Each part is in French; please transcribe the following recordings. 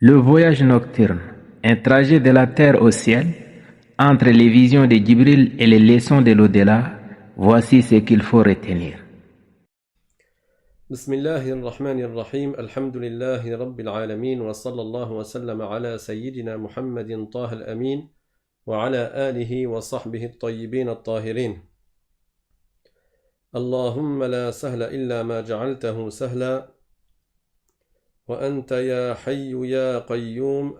Le voyage nocturne, un trajet de la terre au ciel, entre les visions de Djibril et les leçons de l'au-delà, voici ce qu'il faut retenir. بسم الله الرحمن الرحيم الحمد لله رب العالمين وصلى الله وسلم على سيدنا محمد طه الأمين وعلى آله وصحبه الطيبين الطاهرين اللهم لا سهل إلا ما جعلته سهلا وأنت يا حي يا قيوم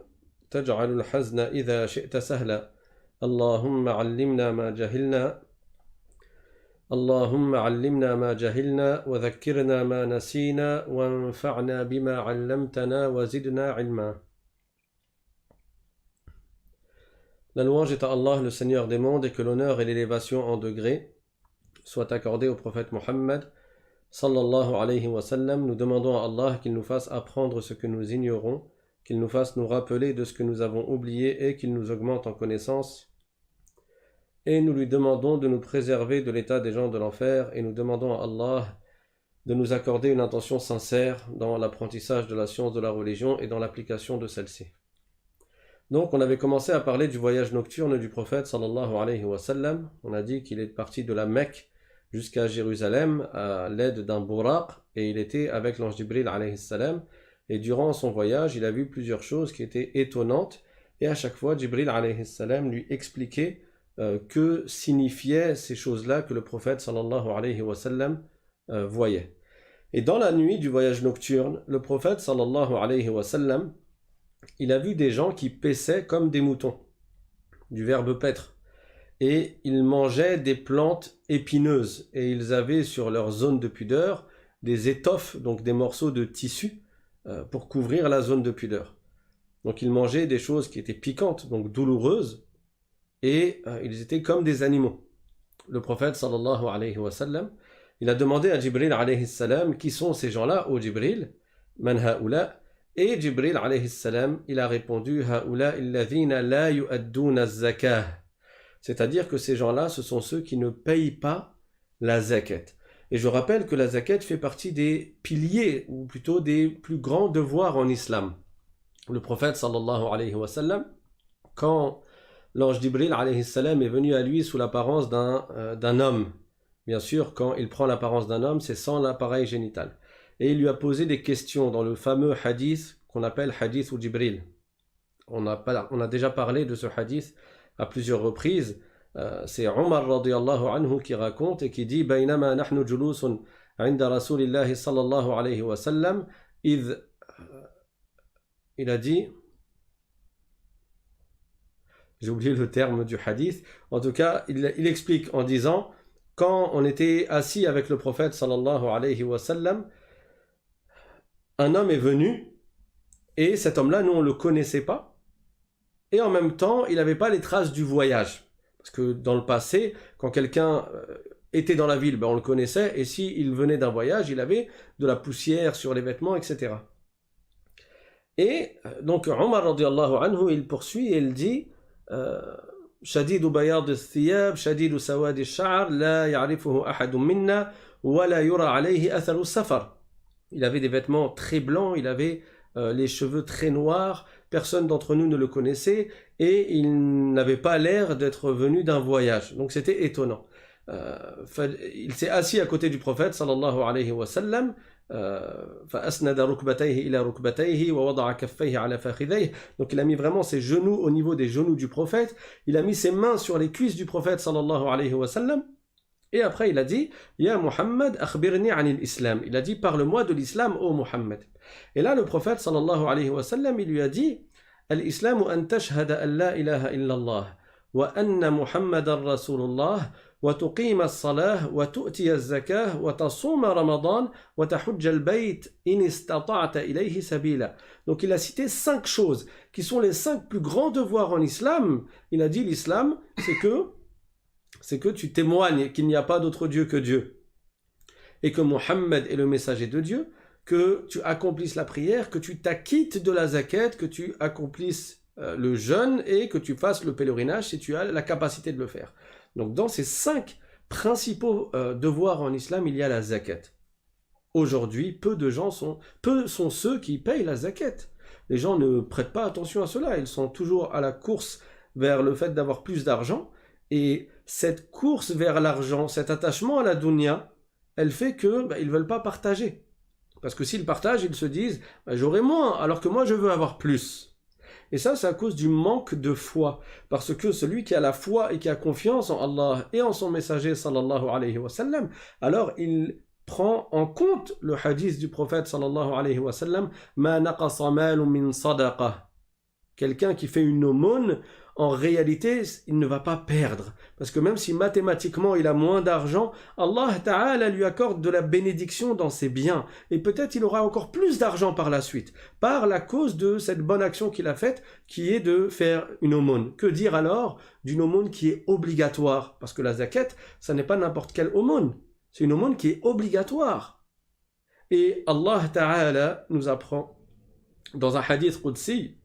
تجعل الحزن إذا شئت سهلا اللهم علمنا ما جهلنا اللهم علمنا ما جهلنا وذكرنا ما نسينا وانفعنا بما علمتنا وزدنا علما. La louange est à Allah, le Seigneur des mondes, et que l'honneur et l'élévation en degrés soient accordés au prophète Mohammed sallallahu alayhi wa sallam. Nous demandons à Allah qu'il nous fasse apprendre ce que nous ignorons, qu'il nous fasse nous rappeler de ce que nous avons oublié et qu'il nous augmente en connaissance. Et nous lui demandons de nous préserver de l'état des gens de l'enfer, et nous demandons à Allah de nous accorder une intention sincère dans l'apprentissage de la science de la religion et dans l'application de celle-ci. Donc on avait commencé à parler du voyage nocturne du prophète sallallahu alayhi wa sallam. On a dit qu'il est parti de la Mecque jusqu'à Jérusalem à l'aide d'un buraq, et il était avec l'ange Jibril alayhi salam, et durant son voyage il a vu plusieurs choses qui étaient étonnantes, et à chaque fois Jibril alayhi salam lui expliquait que signifiaient ces choses-là que le prophète sallallahu alayhi wa sallam voyait. Et dans la nuit du voyage nocturne, le prophète sallallahu alayhi wa sallam, il a vu des gens qui paissaient comme des moutons, du verbe paître, et ils mangeaient des plantes épineuses, et ils avaient sur leur zone de pudeur des étoffes, donc des morceaux de tissu, pour couvrir la zone de pudeur. Donc ils mangeaient des choses qui étaient piquantes, donc douloureuses, et ils étaient comme des animaux. Le prophète sallallahu alayhi wa sallam, il a demandé à Jibril alayhi salam qui sont ces gens-là, ô Jibril, man haoula, et Jibril alayhi salam, il a répondu haoula alladhina la yu'adduna az-zakah, c'est-à-dire que ces gens-là, ce sont ceux qui ne payent pas la zakat. Et je rappelle que la zakat fait partie des piliers, ou plutôt des plus grands devoirs en islam. Le prophète sallallahu alayhi wa sallam, quand l'ange Jibril alayhi salam est venu à lui sous l'apparence d'un homme. Bien sûr, quand il prend l'apparence d'un homme, c'est sans l'appareil génital. Et il lui a posé des questions dans le fameux hadith qu'on appelle hadith ou Jibril. On a déjà parlé de ce hadith à plusieurs reprises. C'est Omar radiyallahu anhu qui raconte et qui dit Baynama nahnu julusun inda rasulillahi sallallahu alayhi wa sallam, il a dit, j'ai oublié le terme du hadith, en tout cas, il explique en disant, quand on était assis avec le prophète sallallahu alayhi wa sallam, un homme est venu, et cet homme-là, nous on ne le connaissait pas, et en même temps, il n'avait pas les traces du voyage. Parce que dans le passé, quand quelqu'un était dans la ville, on le connaissait, et s'il venait d'un voyage, il avait de la poussière sur les vêtements, etc. Et donc, Omar radiyallahu anhu, il poursuit et il dit, شديد بياض الثياب شديد سواد الشعر لا يعرفه أحد منا ولا يرى عليه أثر السفر. Il avait des vêtements très blancs, il avait les cheveux très noirs, personne d'entre nous ne le connaissait et il n'avait pas l'air d'être venu d'un voyage. Donc c'était étonnant. Il s'est assis à côté du prophète sallallahu alayhi wa sallam. فأسند ركبتيه إلى ركبتيه ووضع كفيه على فخذيه. Donc il a mis vraiment ses genoux au niveau des genoux du prophète, il a mis ses mains sur les cuisses du prophète sallallahu alayhi wa sallam, et après il a dit Ya Muhammad akhbirni anil islam, il a dit parle-moi de l'islam ô Muhammad. Et là le prophète sallallahu alayhi wa sallam, il lui a dit Al-islamu an tashhada an la ilaha illallah wa anna Muhammadan rasulullah وتقيم الصلاة وتؤتي الزكاة وتصوم رمضان وتحج البيت إن استطعت إليه سبيلا. Donc il a cité 5 choses qui sont les 5 plus grands devoirs en islam. Il a dit l'islam, c'est que tu témoignes qu'il n'y a pas d'autre Dieu que Dieu et que Mohammed est le messager de Dieu, que tu accomplisses la prière, que tu t'acquittes de la zakat, que tu accomplisses le jeûne et que tu fasses le pèlerinage si tu as la capacité de le faire. Donc dans ces 5 principaux devoirs en islam, il y a la zakat. Aujourd'hui, peu sont ceux qui payent la zakat. les gens ne prêtent pas attention à cela. Ils sont toujours à la course vers le fait d'avoir plus d'argent. Et cette course vers l'argent, cet attachement à la dunya, elle fait que ils ne veulent pas partager. Parce que s'ils partagent, ils se disent j'aurai moins, alors que moi je veux avoir plus. Et ça, c'est à cause du manque de foi. Parce que celui qui a la foi et qui a confiance en Allah et en son messager, sallallahu alayhi wa sallam, alors il prend en compte le hadith du prophète, sallallahu alayhi wa sallam, ma naqasa malun min sadaqa. Quelqu'un qui fait une aumône, en réalité, il ne va pas perdre. Parce que même si mathématiquement il a moins d'argent, Allah Ta'ala lui accorde de la bénédiction dans ses biens. Et peut-être il aura encore plus d'argent par la suite, par la cause de cette bonne action qu'il a faite, qui est de faire une aumône. Que dire alors d'une aumône qui est obligatoire? Parce que la zakat, ça n'est pas n'importe quelle aumône. C'est une aumône qui est obligatoire. Et Allah Ta'ala nous apprend dans un hadith qudsi,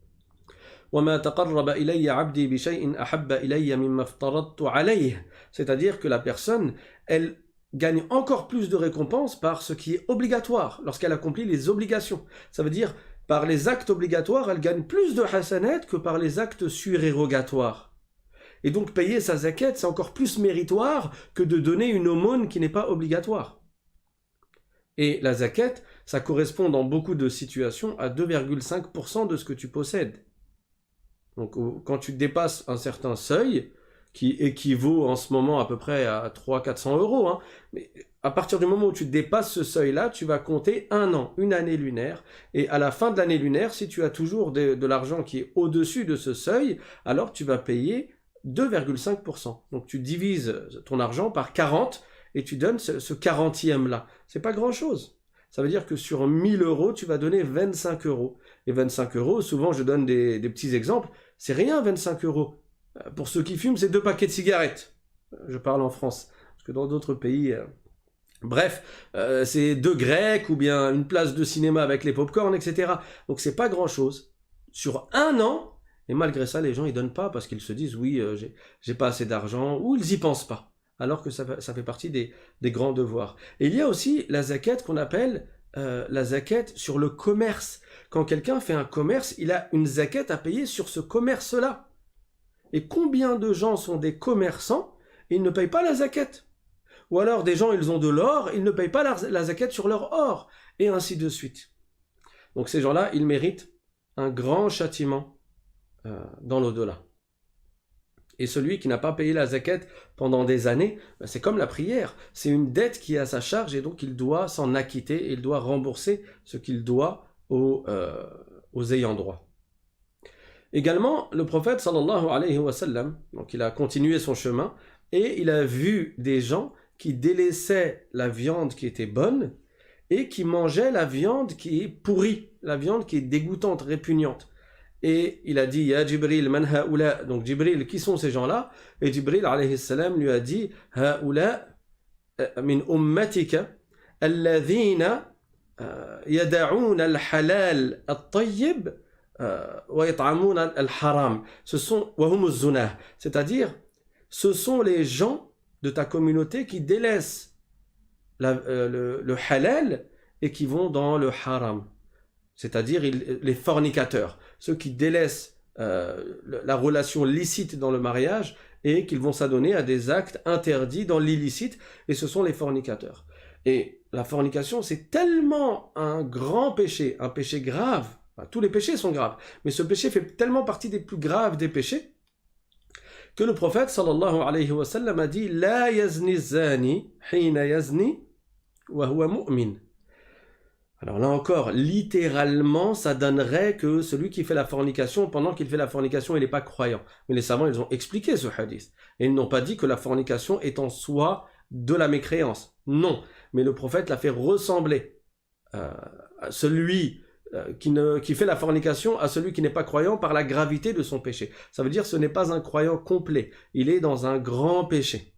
وَمَا تَقَرَّبَ إِلَيَّ عَبْدِي بِشَيْءٍ أَحَبَّ إِلَيَّ مِمَّا افْتَرَضْتُ عَلَيْهِ. C'est-à-dire que la personne, elle gagne encore plus de récompenses par ce qui est obligatoire, lorsqu'elle accomplit les obligations. Ça veut dire, par les actes obligatoires, elle gagne plus de hasanat que par les actes surérogatoires. Et donc payer sa zakat, c'est encore plus méritoire que de donner une aumône qui n'est pas obligatoire. Et la zakat, ça correspond dans beaucoup de situations à 2,5% de ce que tu possèdes. Donc quand tu dépasses un certain seuil, qui équivaut en ce moment à peu près à 300-400 euros, hein, mais à partir du moment où tu dépasses ce seuil-là, tu vas compter un an, une année lunaire, et à la fin de l'année lunaire, si tu as toujours de l'argent qui est au-dessus de ce seuil, alors tu vas payer 2,5%. Donc tu divises ton argent par 40 et tu donnes ce 40e-là. C'est pas grand-chose. Ça veut dire que sur 1000 euros, tu vas donner 25 euros. Et 25 euros, souvent je donne des petits exemples, c'est rien 25 euros. Pour ceux qui fument, c'est 2 paquets de cigarettes. Je parle en France, parce que dans d'autres pays... Bref, c'est 2 grecs ou bien une place de cinéma avec les pop-corn, etc. Donc c'est pas grand-chose. Sur un an, et malgré ça, les gens ils donnent pas parce qu'ils se disent oui, j'ai pas assez d'argent, ou ils y pensent pas. Alors que ça fait partie des grands devoirs. Et il y a aussi la zakat qu'on appelle la zakat sur le commerce. Quand quelqu'un fait un commerce, il a une zakat à payer sur ce commerce-là. Et combien de gens sont des commerçants et ils ne payent pas la zakat? Ou alors des gens, ils ont de l'or, ils ne payent pas la zakat sur leur or, et ainsi de suite. Donc ces gens-là, ils méritent un grand châtiment dans l'au-delà. Et celui qui n'a pas payé la zakat pendant des années, c'est comme la prière. C'est une dette qui est à sa charge et donc il doit s'en acquitter et il doit rembourser ce qu'il doit aux ayants droit. Également, le prophète sallallahu alayhi wa sallam, donc il a continué son chemin et il a vu des gens qui délaissaient la viande qui était bonne et qui mangeaient la viande qui est pourrie, la viande qui est dégoûtante, répugnante. Et il a dit, Ya Jibril, man haoula. Donc Jibril, qui sont ces gens-là? Et Jibril, alayhi salam, lui a dit, haoula min ummatika, alladhina yada'ouna al-halal al-tayyib wa yat'amouna al-haram. Ce sont, wa hum az-zunah. C'est-à-dire, ce sont les gens de ta communauté qui délaissent le halal et qui vont dans le haram. C'est-à-dire les fornicateurs, ceux qui délaissent la relation licite dans le mariage et qu'ils vont s'adonner à des actes interdits dans l'illicite, et ce sont les fornicateurs. Et la fornication, c'est tellement un grand péché, un péché grave, enfin, tous les péchés sont graves, mais ce péché fait tellement partie des plus graves des péchés, que le prophète sallallahu alayhi wa sallam a dit « La yazni zani hina yazni wa huwa mu'min ». Alors là encore, littéralement, ça donnerait que celui qui fait la fornication, pendant qu'il fait la fornication, il n'est pas croyant. Mais les savants, ils ont expliqué ce hadith. Et ils n'ont pas dit que la fornication est en soi de la mécréance. Non. Mais le prophète l'a fait ressembler à celui qui fait la fornication à celui qui n'est pas croyant par la gravité de son péché. Ça veut dire que ce n'est pas un croyant complet. Il est dans un grand péché.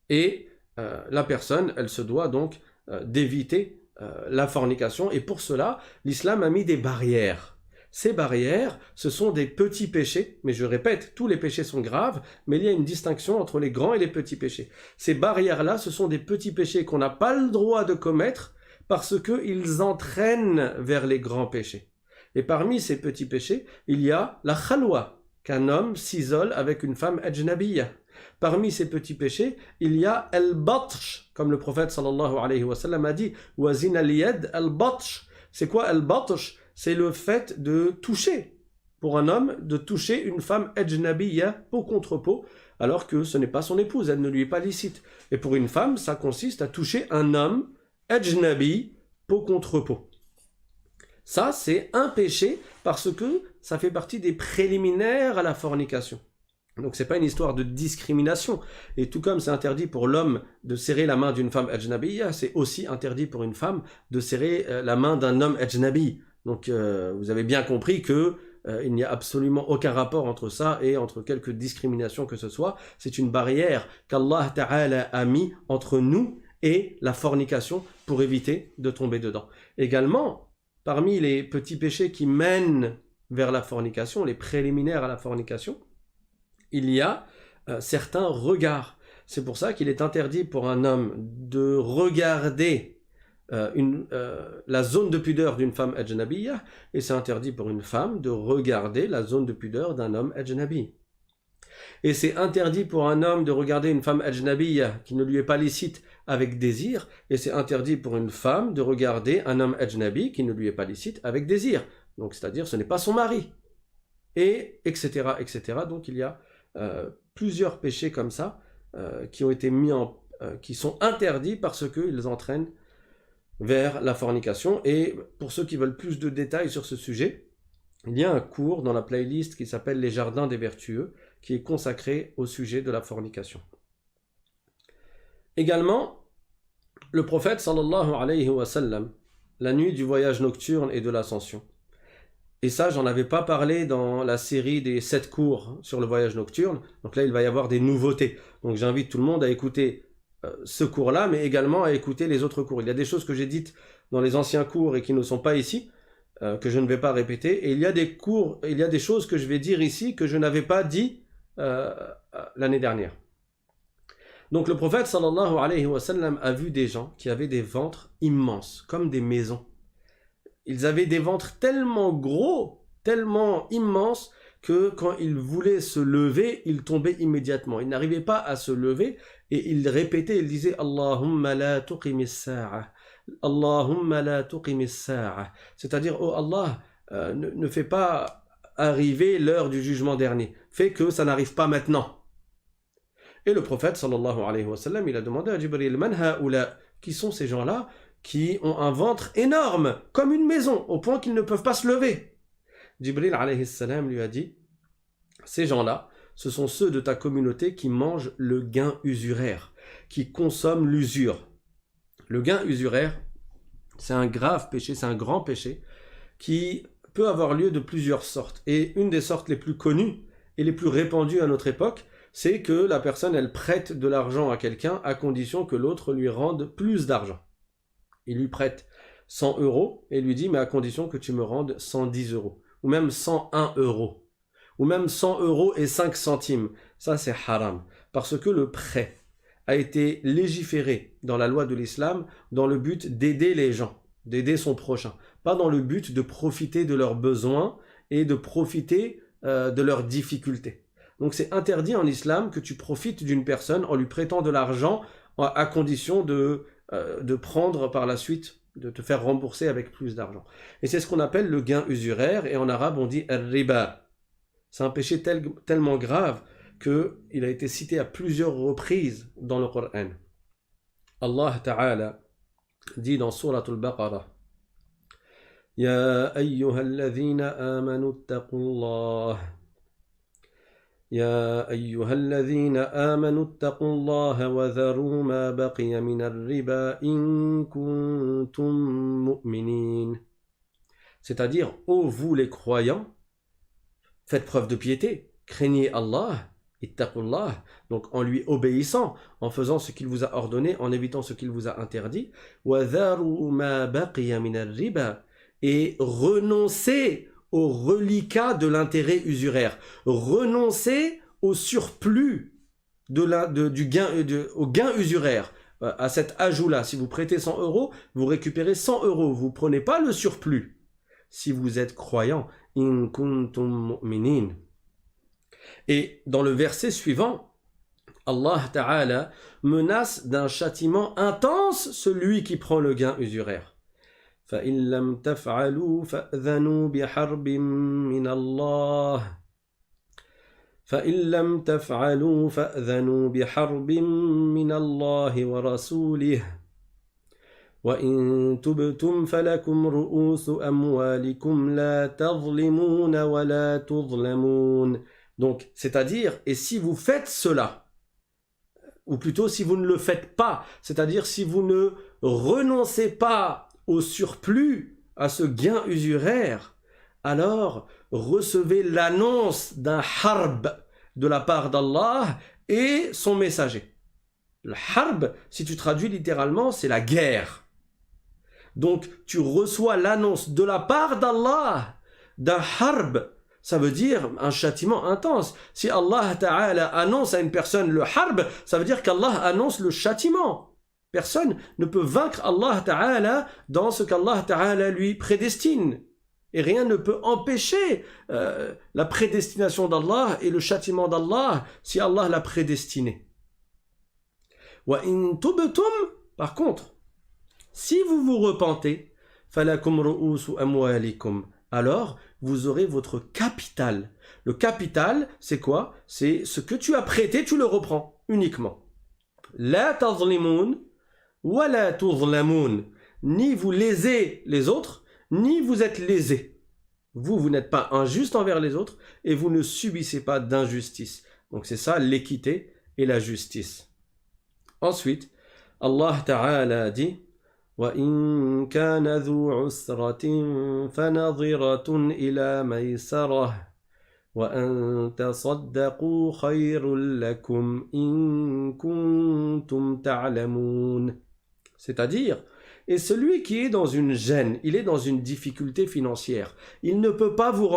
Et la personne, elle se doit donc d'éviter la fornication, et pour cela, l'islam a mis des barrières. Ces barrières, ce sont des petits péchés, mais je répète, tous les péchés sont graves, mais il y a une distinction entre les grands et les petits péchés. Ces barrières-là, ce sont des petits péchés qu'on n'a pas le droit de commettre parce qu'ils entraînent vers les grands péchés. Et parmi ces petits péchés, il y a la khalwa, qu'un homme s'isole avec une femme ajnabiyya. Parmi ces petits péchés, il y a al-batsh, comme le prophète sallallahu alayhi wa sallam a dit, wa zina al-yad al-batsh. C'est quoi al-batsh? C'est le fait de toucher, pour un homme, de toucher une femme ajnabiyya, peau contre peau, alors que ce n'est pas son épouse, elle ne lui est pas licite. Et pour une femme, ça consiste à toucher un homme ajnabi, peau contre peau. Ça, c'est un péché parce que ça fait partie des préliminaires à la fornication. Donc c'est pas une histoire de discrimination. Et tout comme c'est interdit pour l'homme de serrer la main d'une femme ajnabiyya, c'est aussi interdit pour une femme de serrer la main d'un homme ajnabi. Donc vous avez bien compris que il n'y a absolument aucun rapport entre ça et entre quelque discrimination que ce soit. C'est une barrière qu'Allah Ta'ala a mis entre nous et la fornication pour éviter de tomber dedans. Également, parmi les petits péchés qui mènent vers la fornication, les préliminaires à la fornication, il y a certains regards. C'est pour ça qu'il est interdit pour un homme de regarder la zone de pudeur d'une femme ajnabiyya, et c'est interdit pour une femme de regarder la zone de pudeur d'un homme ajnabi. Et c'est interdit pour un homme de regarder une femme ajnabiyya qui ne lui est pas licite avec désir, et c'est interdit pour une femme de regarder un homme ajnabi qui ne lui est pas licite avec désir. Donc c'est-à-dire ce n'est pas son mari. Et etc. etc. Donc il y a plusieurs péchés comme ça qui ont été qui sont interdits parce qu'ils entraînent vers la fornication. Et pour ceux qui veulent plus de détails sur ce sujet, il y a un cours dans la playlist qui s'appelle Les Jardins des Vertueux, qui est consacré au sujet de la fornication. Également, le prophète sallallahu alayhi wa sallam, la nuit du voyage nocturne et de l'ascension. Et ça, j'en avais pas parlé dans la série des 7 cours sur le voyage nocturne. Donc là, il va y avoir des nouveautés. Donc j'invite tout le monde à écouter ce cours-là, mais également à écouter les autres cours. Il y a des choses que j'ai dites dans les anciens cours et qui ne sont pas ici, que je ne vais pas répéter. Et il y a des choses que je vais dire ici que je n'avais pas dit l'année dernière. Donc le prophète sallallahu alayhi wa sallam a vu des gens qui avaient des ventres immenses, comme des maisons. Ils avaient des ventres tellement gros, tellement immenses, que quand ils voulaient se lever, ils tombaient immédiatement. Ils n'arrivaient pas à se lever et ils répétaient, ils disaient « Allahumma la tuqimis sa'a » Allahumma la tuqimis sa'a. C'est-à-dire, oh Allah, ne fais pas arriver l'heure du jugement dernier. Fais que ça n'arrive pas maintenant. Et le prophète, sallallahu alayhi wa sallam, il a demandé à Jibril, man ha'ula, qui sont ces gens-là qui ont un ventre énorme, comme une maison, au point qu'ils ne peuvent pas se lever. Jibril alayhi salam lui a dit, ces gens-là, ce sont ceux de ta communauté qui mangent le gain usuraire, qui consomment l'usure. Le gain usuraire, c'est un grave péché, c'est un grand péché, qui peut avoir lieu de plusieurs sortes. Et une des sortes les plus connues et les plus répandues à notre époque, c'est que la personne, elle prête de l'argent à quelqu'un à condition que l'autre lui rende plus d'argent. Il lui prête 100 € et lui dit, mais à condition que tu me rendes 110 €, ou même 101 €, ou même 100 € et 5 centimes. Ça, c'est haram, parce que le prêt a été légiféré dans la loi de l'islam dans le but d'aider les gens, d'aider son prochain, pas dans le but de profiter de leurs besoins et de profiter de leurs difficultés. Donc c'est interdit en islam que tu profites d'une personne en lui prêtant de l'argent à condition de prendre par la suite, de te faire rembourser avec plus d'argent. Et c'est ce qu'on appelle le gain usuraire, et en arabe on dit al-riba. C'est un péché tellement grave qu'il a été cité à plusieurs reprises dans le Coran. Allah Ta'ala dit dans Surat al-Baqarah, Ya ayyuhalladhina amanu attaqullah. يا أيها الذين آمنوا اتقوا الله وذروا ما بقي من الربا إن كنتم مؤمنين. C'est-à-dire, ô vous les croyants, faites preuve de piété, craignez Allah, ittaqullah, donc en lui obéissant, en faisant ce qu'il vous a ordonné, en évitant ce qu'il vous a interdit, وذروا ما بقي من الربا, et renoncez au reliquat de l'intérêt usuraire. Renoncez au surplus au gain usuraire, à cet ajout-là. Si vous prêtez 100 €, vous récupérez 100 €. Vous ne prenez pas le surplus. si vous êtes croyants. In kuntum mu'minin. Et dans le verset suivant, Allah Ta'ala menace d'un châtiment intense celui qui prend le gain usuraire. فَإِن لَمْ تَفْعَلُوا فَأْذَنُوا بِحَرْبٍ مِّنَ اللَّهِ فَإِن لَّمْ تَفْعَلُوا فَأْذَنُوا بِحَرْبٍ مِّنَ اللَّهِ وَرَسُولِهِ وَإِن تُبْتُمْ فَلَكُمْ رُؤُوسُ أَمْوَالِكُمْ لَا تَظْلِمُونَ وَلَا تُظْلَمُونَ. Donc, c'est-à-dire, et si vous faites cela, ou plutôt si vous ne le faites pas, c'est-à-dire si vous ne renoncez pas au surplus, à ce gain usuraire, alors recevez l'annonce d'un harb de la part d'Allah et son messager. Le harb, si tu traduis littéralement, c'est la guerre. Donc tu reçois l'annonce de la part d'Allah d'un harb, ça veut dire un châtiment intense. Si Allah Ta'ala annonce à une personne le harb, ça veut dire qu'Allah annonce le châtiment. Personne ne peut vaincre Allah Ta'ala dans ce qu'Allah Ta'ala lui prédestine. Et rien ne peut empêcher la prédestination d'Allah et le châtiment d'Allah si Allah l'a prédestiné. Wa in tubtum, par contre, si vous vous repentez, falakum ru'usu amwalikum, alors vous aurez votre capital. Le capital, c'est quoi? C'est ce que tu as prêté, tu le reprends uniquement. La tazlimun wa la tuzlamun. Ni vous lésez les autres, ni vous êtes lésés. Vous n'êtes pas injuste envers les autres et vous ne subissez pas d'injustice. Donc c'est ça l'équité et la justice. Ensuite, Allah Ta'ala dit وَإِن كَانَ ذُو عُسْرَةٍ فَنَظِرَةٌ إِلَى مَيْسَرَةٍ وَأَن تَصَدَّقُوا خَيْرٌ لَكُمْ إِن كُنتُمْ تَعْلَمُونَ. C'est-à-dire, et celui qui est dans une gêne, il est dans une difficulté financière, il ne peut pas vous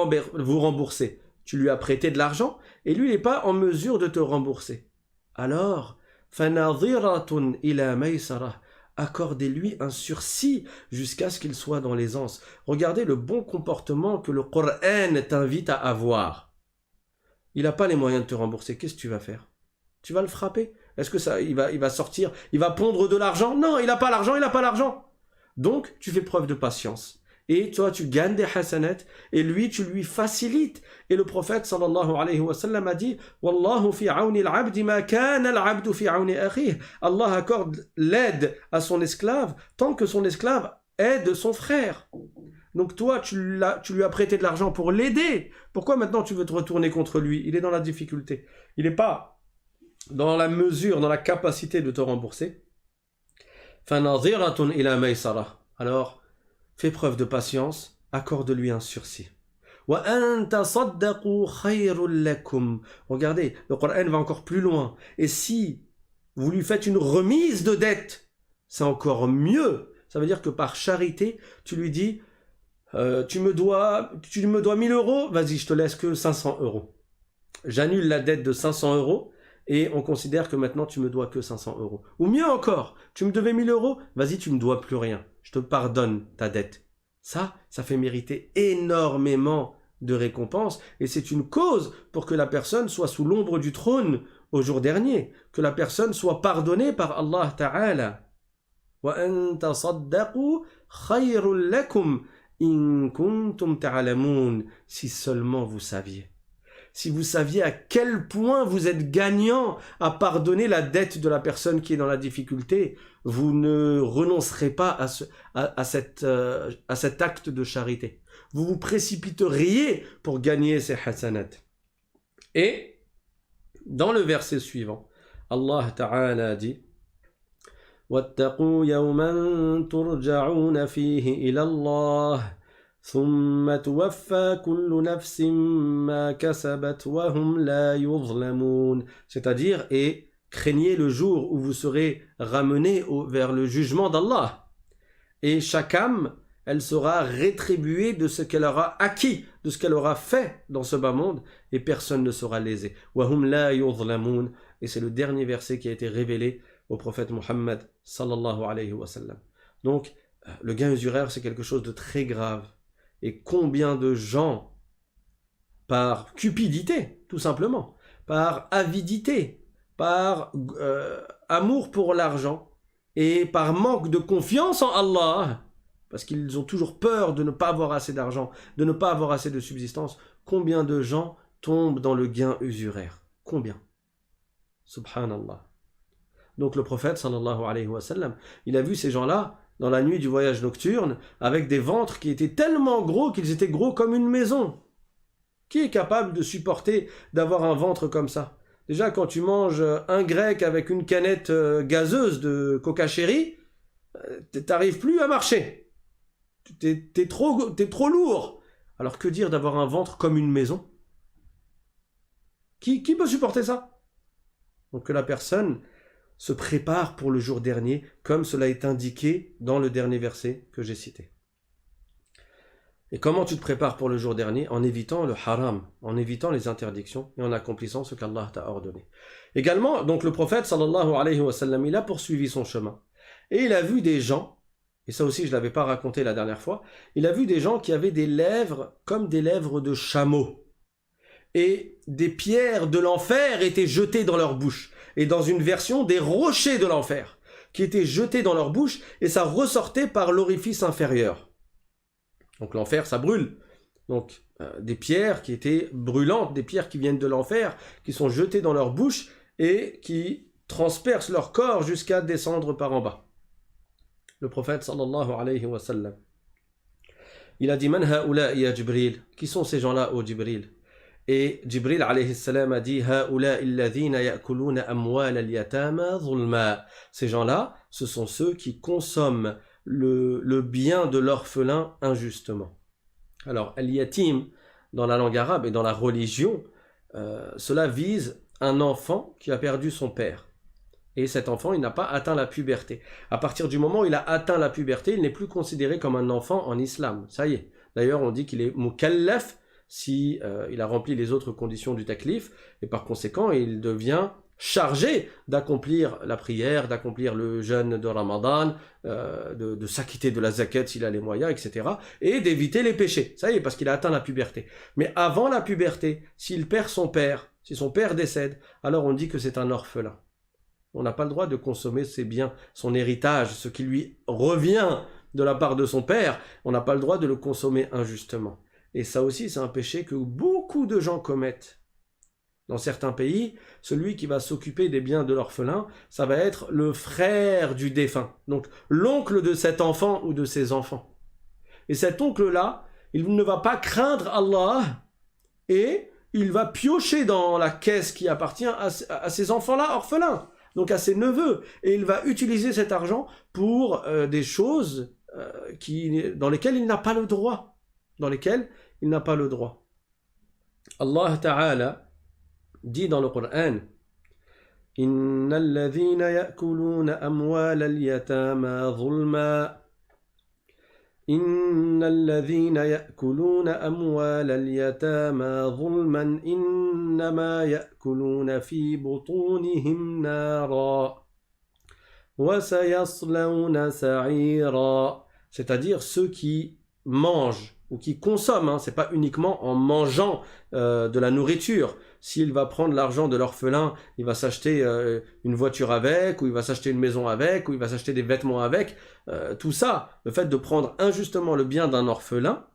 rembourser. Tu lui as prêté de l'argent et lui n'est pas en mesure de te rembourser. Alors, فَنَظِرَةٌ إِلَى مَيْسَرَةٍ, accordez-lui un sursis jusqu'à ce qu'il soit dans l'aisance. Regardez le bon comportement que le Coran t'invite à avoir. Il n'a pas les moyens de te rembourser. Qu'est-ce que tu vas faire? Tu vas le frapper? Est-ce que ça, il va sortir, il va pondre de l'argent? Non, il n'a pas l'argent, il n'a pas l'argent. Donc, tu fais preuve de patience. Et toi, tu gagnes des hasanat, et lui, tu lui facilites. Et le prophète, sallallahu alayhi wa sallam, a dit « Wallahu fi auni al-abdi ma kana al-abdu fi auni akhih » Allah accorde l'aide à son esclave tant que son esclave aide son frère. Donc toi, tu lui as prêté de l'argent pour l'aider. Pourquoi maintenant tu veux te retourner contre lui? Il est dans la difficulté. Il n'est pas dans la mesure, dans la capacité de te rembourser. فَنَظِرَةٌ إِلَى مَيْسَرَةٍ. Alors, fais preuve de patience, accorde-lui un sursis. وَأَن تَصَدَّقُوا خَيْرٌ لَكُمْ. Regardez, le Coran va encore plus loin. Et si vous lui faites une remise de dette, c'est encore mieux. Ça veut dire que par charité, tu lui dis tu me dois 1000 euros, vas-y, je te laisse que 500 euros. J'annule la dette de 500 euros et on considère que maintenant tu me dois que 500 euros. Ou mieux encore, tu me devais 1000 euros, vas-y, tu me dois plus rien. Je te pardonne ta dette. Ça fait mériter énormément de récompenses et c'est une cause pour que la personne soit sous l'ombre du trône au jour dernier, que la personne soit pardonnée par Allah Ta'ala. وَأَن تَصَدَّقُوا خَيْرٌ لَكُمْ إِن كُنتُمْ تَعْلَمُونَ. Si seulement vous saviez. Si vous saviez à quel point vous êtes gagnant à pardonner la dette de la personne qui est dans la difficulté, vous ne renoncerez pas à cet acte de charité. Vous vous précipiteriez pour gagner ces hasanat. Et dans le verset suivant, Allah Ta'ala dit وَاتَّقُوا يَوْمًا تُرْجَعُونَ فِيهِ إِلَى اللَّهِ ثُمَّ تُوَفَّى كُلُّ نَفْسٍ مَا كَسَبَتْ وَهُمْ لَا يُظْلَمُونَ. C'est-à-dire, et craignez le jour où vous serez ramenés vers le jugement d'Allah. Et chaque âme, elle sera rétribuée de ce qu'elle aura acquis, de ce qu'elle aura fait dans ce bas monde, et personne ne sera lésé. وَهُمْ لَا يُظْلَمُونَ. Et c'est le dernier verset qui a été révélé au prophète Muhammad sallallahu alayhi wa sallam. Donc, le gain usuraire, c'est quelque chose de très grave. Et combien de gens, par cupidité, tout simplement, par avidité, par amour pour l'argent, et par manque de confiance en Allah, parce qu'ils ont toujours peur de ne pas avoir assez d'argent, de ne pas avoir assez de subsistance, combien de gens tombent dans le gain usuraire? Combien? Subhanallah. Donc le prophète, sallallahu alayhi wa sallam, il a vu ces gens-là, dans la nuit du voyage nocturne, avec des ventres qui étaient tellement gros qu'ils étaient gros comme une maison. Qui est capable de supporter d'avoir un ventre comme ça? Déjà, quand tu manges un grec avec une canette gazeuse de Coca Cherry, t'arrives plus à marcher. T'es trop lourd. Alors que dire d'avoir un ventre comme une maison? Qui peut supporter ça? Donc que la personne se prépare pour le jour dernier, comme cela est indiqué dans le dernier verset que j'ai cité. Et comment tu te prépares pour le jour dernier? En évitant le haram, en évitant les interdictions et en accomplissant ce qu'Allah t'a ordonné. Également, donc le prophète sallallahu alayhi wa sallam, il a poursuivi son chemin. Et il a vu des gens, et ça aussi je ne l'avais pas raconté la dernière fois, il a vu des gens qui avaient des lèvres comme des lèvres de chameau. Et des pierres de l'enfer étaient jetées dans leur bouche. Et dans une version, des rochers de l'enfer qui étaient jetés dans leur bouche et ça ressortait par l'orifice inférieur. Donc l'enfer, ça brûle. Donc des pierres qui étaient brûlantes, des pierres qui viennent de l'enfer, qui sont jetées dans leur bouche et qui transpercent leur corps jusqu'à descendre par en bas. Le prophète sallallahu alayhi wa sallam, il a dit: Man ha'ula ya Jibril? Qui sont ces gens-là, ô Jibril? Et Jibril alayhi salam a dit: Ha'ula alladhina ya'kuluna amwal al-yatama zulma. Ces gens-là, ce sont ceux qui consomment le bien de l'orphelin injustement. Alors, al-yatim, dans la langue arabe et dans la religion, cela vise un enfant qui a perdu son père. Et cet enfant, il n'a pas atteint la puberté. À partir du moment où il a atteint la puberté, il n'est plus considéré comme un enfant en islam. Ça y est. D'ailleurs, on dit qu'il est mukallaf si il a rempli les autres conditions du taklif, et par conséquent, il devient chargé d'accomplir la prière, d'accomplir le jeûne de Ramadan, de s'acquitter de la zakat s'il a les moyens, etc. Et d'éviter les péchés. Ça y est, parce qu'il a atteint la puberté. Mais avant la puberté, s'il perd son père, si son père décède, alors on dit que c'est un orphelin. On n'a pas le droit de consommer ses biens, son héritage, ce qui lui revient de la part de son père. On n'a pas le droit de le consommer injustement. Et ça aussi, c'est un péché que beaucoup de gens commettent. Dans certains pays, celui qui va s'occuper des biens de l'orphelin, ça va être le frère du défunt. Donc, l'oncle de cet enfant ou de ses enfants. Et cet oncle-là, il ne va pas craindre Allah et il va piocher dans la caisse qui appartient à ces enfants-là orphelins, donc à ses neveux. Et il va utiliser cet argent pour des choses dans lesquelles il n'a pas le droit. Allah Ta'ala dit dans le Coran: Innal ladhina ya'kuluna amwal al-yatama zulma. Innal ladhina ya'kuluna amwal al-yatama zulman innama ya'kuluna fi butunihim nara wa sayaslawna sa'ira. C'est-à-dire ceux qui mangent ou qui consomment, c'est pas uniquement en mangeant de la nourriture. S'il va prendre l'argent de l'orphelin, il va s'acheter une voiture avec, ou il va s'acheter une maison avec, ou il va s'acheter des vêtements avec. Tout ça, le fait de prendre injustement le bien d'un orphelin,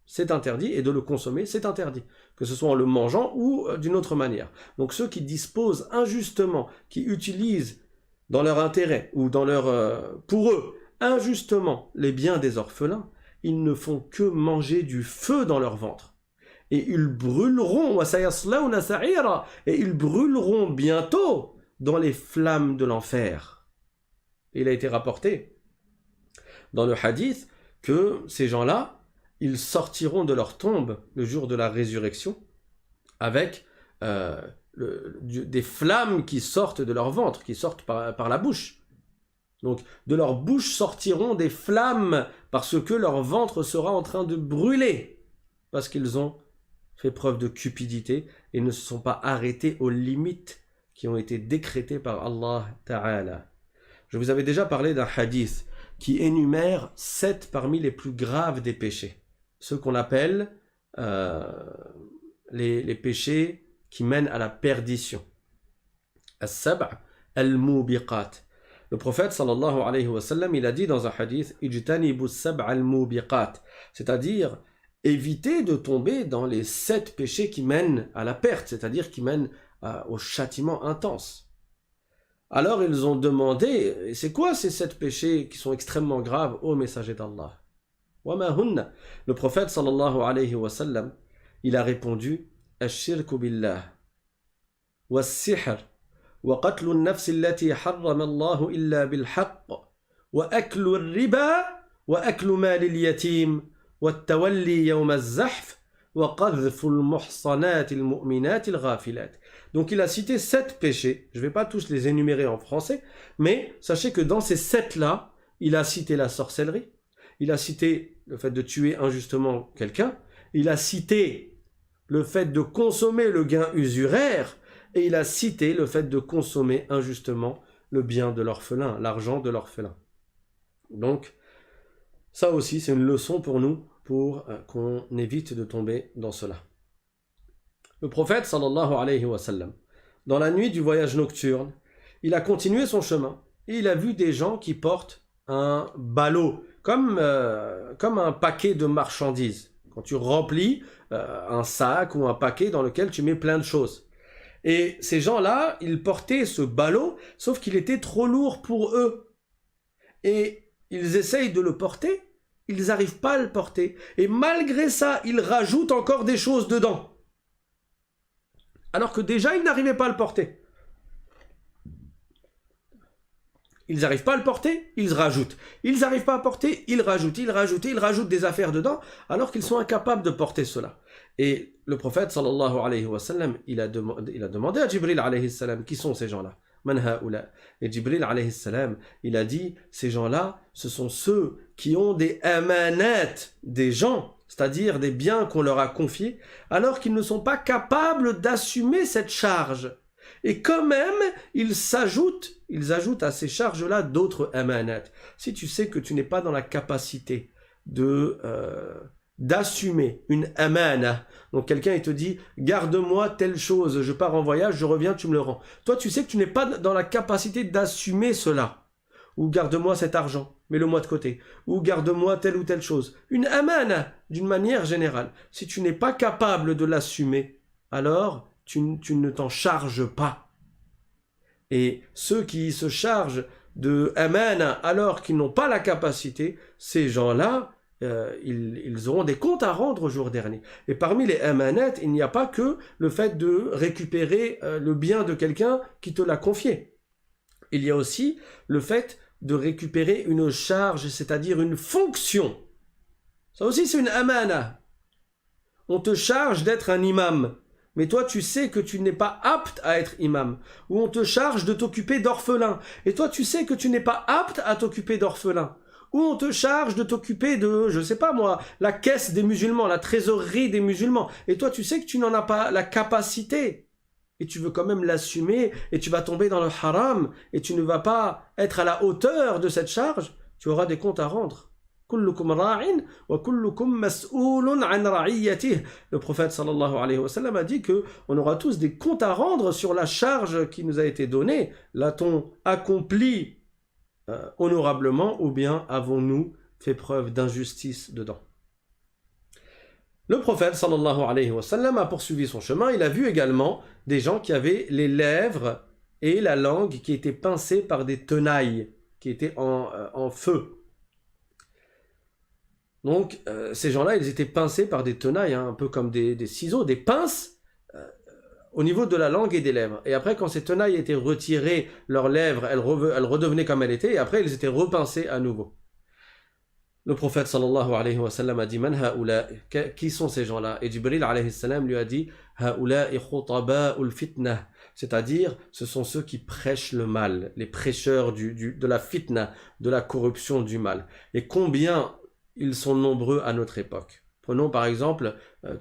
c'est interdit, et de le consommer, c'est interdit. Que ce soit en le mangeant ou d'une autre manière. Donc ceux qui disposent injustement, qui utilisent dans leur intérêt, ou pour eux, injustement, les biens des orphelins, ils ne font que manger du feu dans leur ventre. Et ils brûleront, et ils brûleront bientôt dans les flammes de l'enfer. Il a été rapporté dans le hadith que ces gens-là, ils sortiront de leur tombe le jour de la résurrection avec des flammes qui sortent de leur ventre, qui sortent par la bouche. Donc, de leur bouche sortiront des flammes parce que leur ventre sera en train de brûler, parce qu'ils ont fait preuve de cupidité et ne se sont pas arrêtés aux limites qui ont été décrétées par Allah Ta'ala. Je vous avais déjà parlé d'un hadith qui énumère 7 parmi les plus graves des péchés. ce qu'on appelle les péchés qui mènent à la perdition. As-sab'a al-mubiqat. Le prophète sallallahu alayhi wa sallam, il a dit dans un hadith, ijtanibu sab'a al-mubiqat, c'est-à-dire éviter de tomber dans les 7 péchés qui mènent à la perte, c'est-à-dire qui mènent au châtiment intense. Alors ils ont demandé, c'est quoi ces 7 péchés qui sont extrêmement graves, ô messager d'Allah? Wa ma hunna? Le prophète sallallahu alayhi wa sallam, il a répondu, ash-shirku billah, was-sihr, wa qatlu an-nafs allati harrama Allah illa bil-haqq, wa aklu ar-riba, wa aklu mal al-yatim, wa at-tawalli yawm az-zahf, wa qadhfu al-muhsanat al-mu'minat al-ghafilat. Donc il a cité 7 péchés, je ne vais pas tous les énumérer en français, mais sachez que dans ces 7-là, il a cité la sorcellerie, il a cité le fait de tuer injustement quelqu'un, il a cité le fait de consommer le gain usuraire, et il a cité le fait de consommer injustement le bien de l'orphelin, l'argent de l'orphelin. Donc, ça aussi, c'est une leçon pour nous, pour qu'on évite de tomber dans cela. Le prophète, sallallahu alayhi wa sallam, dans la nuit du voyage nocturne, il a continué son chemin, et il a vu des gens qui portent un ballot, comme un paquet de marchandises. Quand tu remplis un sac ou un paquet dans lequel tu mets plein de choses. Et ces gens-là, ils portaient ce ballot, sauf qu'il était trop lourd pour eux. Et ils essayent de le porter, ils n'arrivent pas à le porter. Et malgré ça, ils rajoutent encore des choses dedans. Alors que déjà, ils n'arrivaient pas à le porter. Ils n'arrivent pas à le porter, ils rajoutent. Ils n'arrivent pas à porter, ils rajoutent, ils rajoutent des affaires dedans, alors qu'ils sont incapables de porter cela. Et le prophète, sallallahu alayhi wa sallam, il a demandé à Jibril alayhi salam, qui sont ces gens-là? Man haoula. Et Jibril alayhi salam, il a dit, ces gens-là, ce sont ceux qui ont des amanat des gens, c'est-à-dire des biens qu'on leur a confiés, alors qu'ils ne sont pas capables d'assumer cette charge. Et quand même, ils ajoutent à ces charges-là d'autres amanat. Si tu sais que tu n'es pas dans la capacité d'assumer une amana, donc quelqu'un il te dit garde-moi telle chose, je pars en voyage, je reviens, tu me le rends. Toi tu sais que tu n'es pas dans la capacité d'assumer cela. Ou garde-moi cet argent, mets-le-moi de côté. Ou garde-moi telle ou telle chose. Une amana, d'une manière générale. Si tu n'es pas capable de l'assumer, alors tu ne t'en charges pas. Et ceux qui se chargent de amana alors qu'ils n'ont pas la capacité, ces gens-là, ils auront des comptes à rendre au jour dernier. Et parmi les amanat, il n'y a pas que le fait de récupérer le bien de quelqu'un qui te l'a confié. Il y a aussi le fait de récupérer une charge, c'est-à-dire une fonction. Ça aussi, c'est une amana. On te charge d'être un imam, mais toi, tu sais que tu n'es pas apte à être imam. Ou on te charge de t'occuper d'orphelins, et toi, tu sais que tu n'es pas apte à t'occuper d'orphelins. Ou on te charge de t'occuper de, je sais pas moi, la caisse des musulmans, la trésorerie des musulmans. Et toi, tu sais que tu n'en as pas la capacité. Et tu veux quand même l'assumer, et tu vas tomber dans le haram, et tu ne vas pas être à la hauteur de cette charge. Tu auras des comptes à rendre. Kullukum ra'in wa kullukum mas'oulun an ra'iyatih. Le prophète sallallahu alayhi wa sallam a dit que on aura tous des comptes à rendre sur la charge qui nous a été donnée. L'a-t-on accompli honorablement ou bien avons-nous fait preuve d'injustice dedans? Le prophète sallallahu alayhi wa sallam a poursuivi son chemin. Il a vu également des gens qui avaient les lèvres et la langue qui étaient pincées par des tenailles qui étaient en feu. Donc ces gens-là, ils étaient pincés par des tenailles, un peu comme des ciseaux, des pinces au niveau de la langue et des lèvres. Et après, quand ces tenailles étaient retirées, leurs lèvres, elles redevenaient comme elles étaient, et après, elles étaient repincées à nouveau. Le prophète sallallahu alayhi wa sallam a dit Man haoula, qui sont ces gens-là? Et Jibril alayhi salam lui a dit Haoula'i khutaba'ul fitna, c'est-à-dire ce sont ceux qui prêchent le mal, les prêcheurs de la fitna, de la corruption, du mal. Et combien ils sont nombreux à notre époque. Prenons par exemple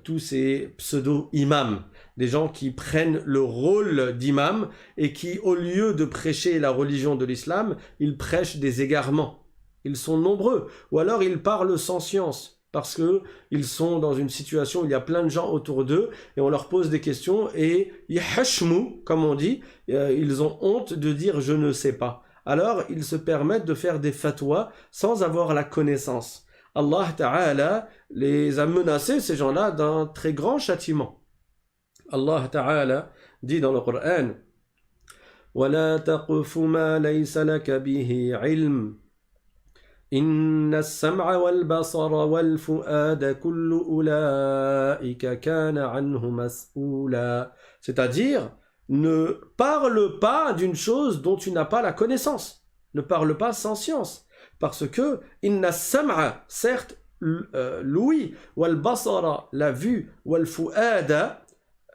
tous ces pseudo-imams, des gens qui prennent le rôle d'imam et qui, au lieu de prêcher la religion de l'islam, ils prêchent des égarements. Ils sont nombreux. Ou alors ils parlent sans science. parce qu'ils sont dans une situation où il y a plein de gens autour d'eux et on leur pose des questions et yahashmu, comme on dit, ils ont honte de dire je ne sais pas. Alors ils se permettent de faire des fatwas sans avoir la connaissance. Allah Ta'ala les a menacés, ces gens-là, d'un très grand châtiment. Allah Ta'ala dit dans le Coran وَلَا تَقْفُ مَا لَيْسَ لَكَ بِهِ عِلْمٌ إِنَّ السَّمْعَ وَالْبَصَرَ وَالْفُؤَادَ كُلُّ أُولَئِكَ كَانَ عَنْهُ مَسْئُولًا. C'est-à-dire, ne parle pas d'une chose dont tu n'as pas la connaissance. Ne parle pas sans science. Parce que, inna sam'a, certes, l'ouïe, wal basara, la vue, wal fu'ada,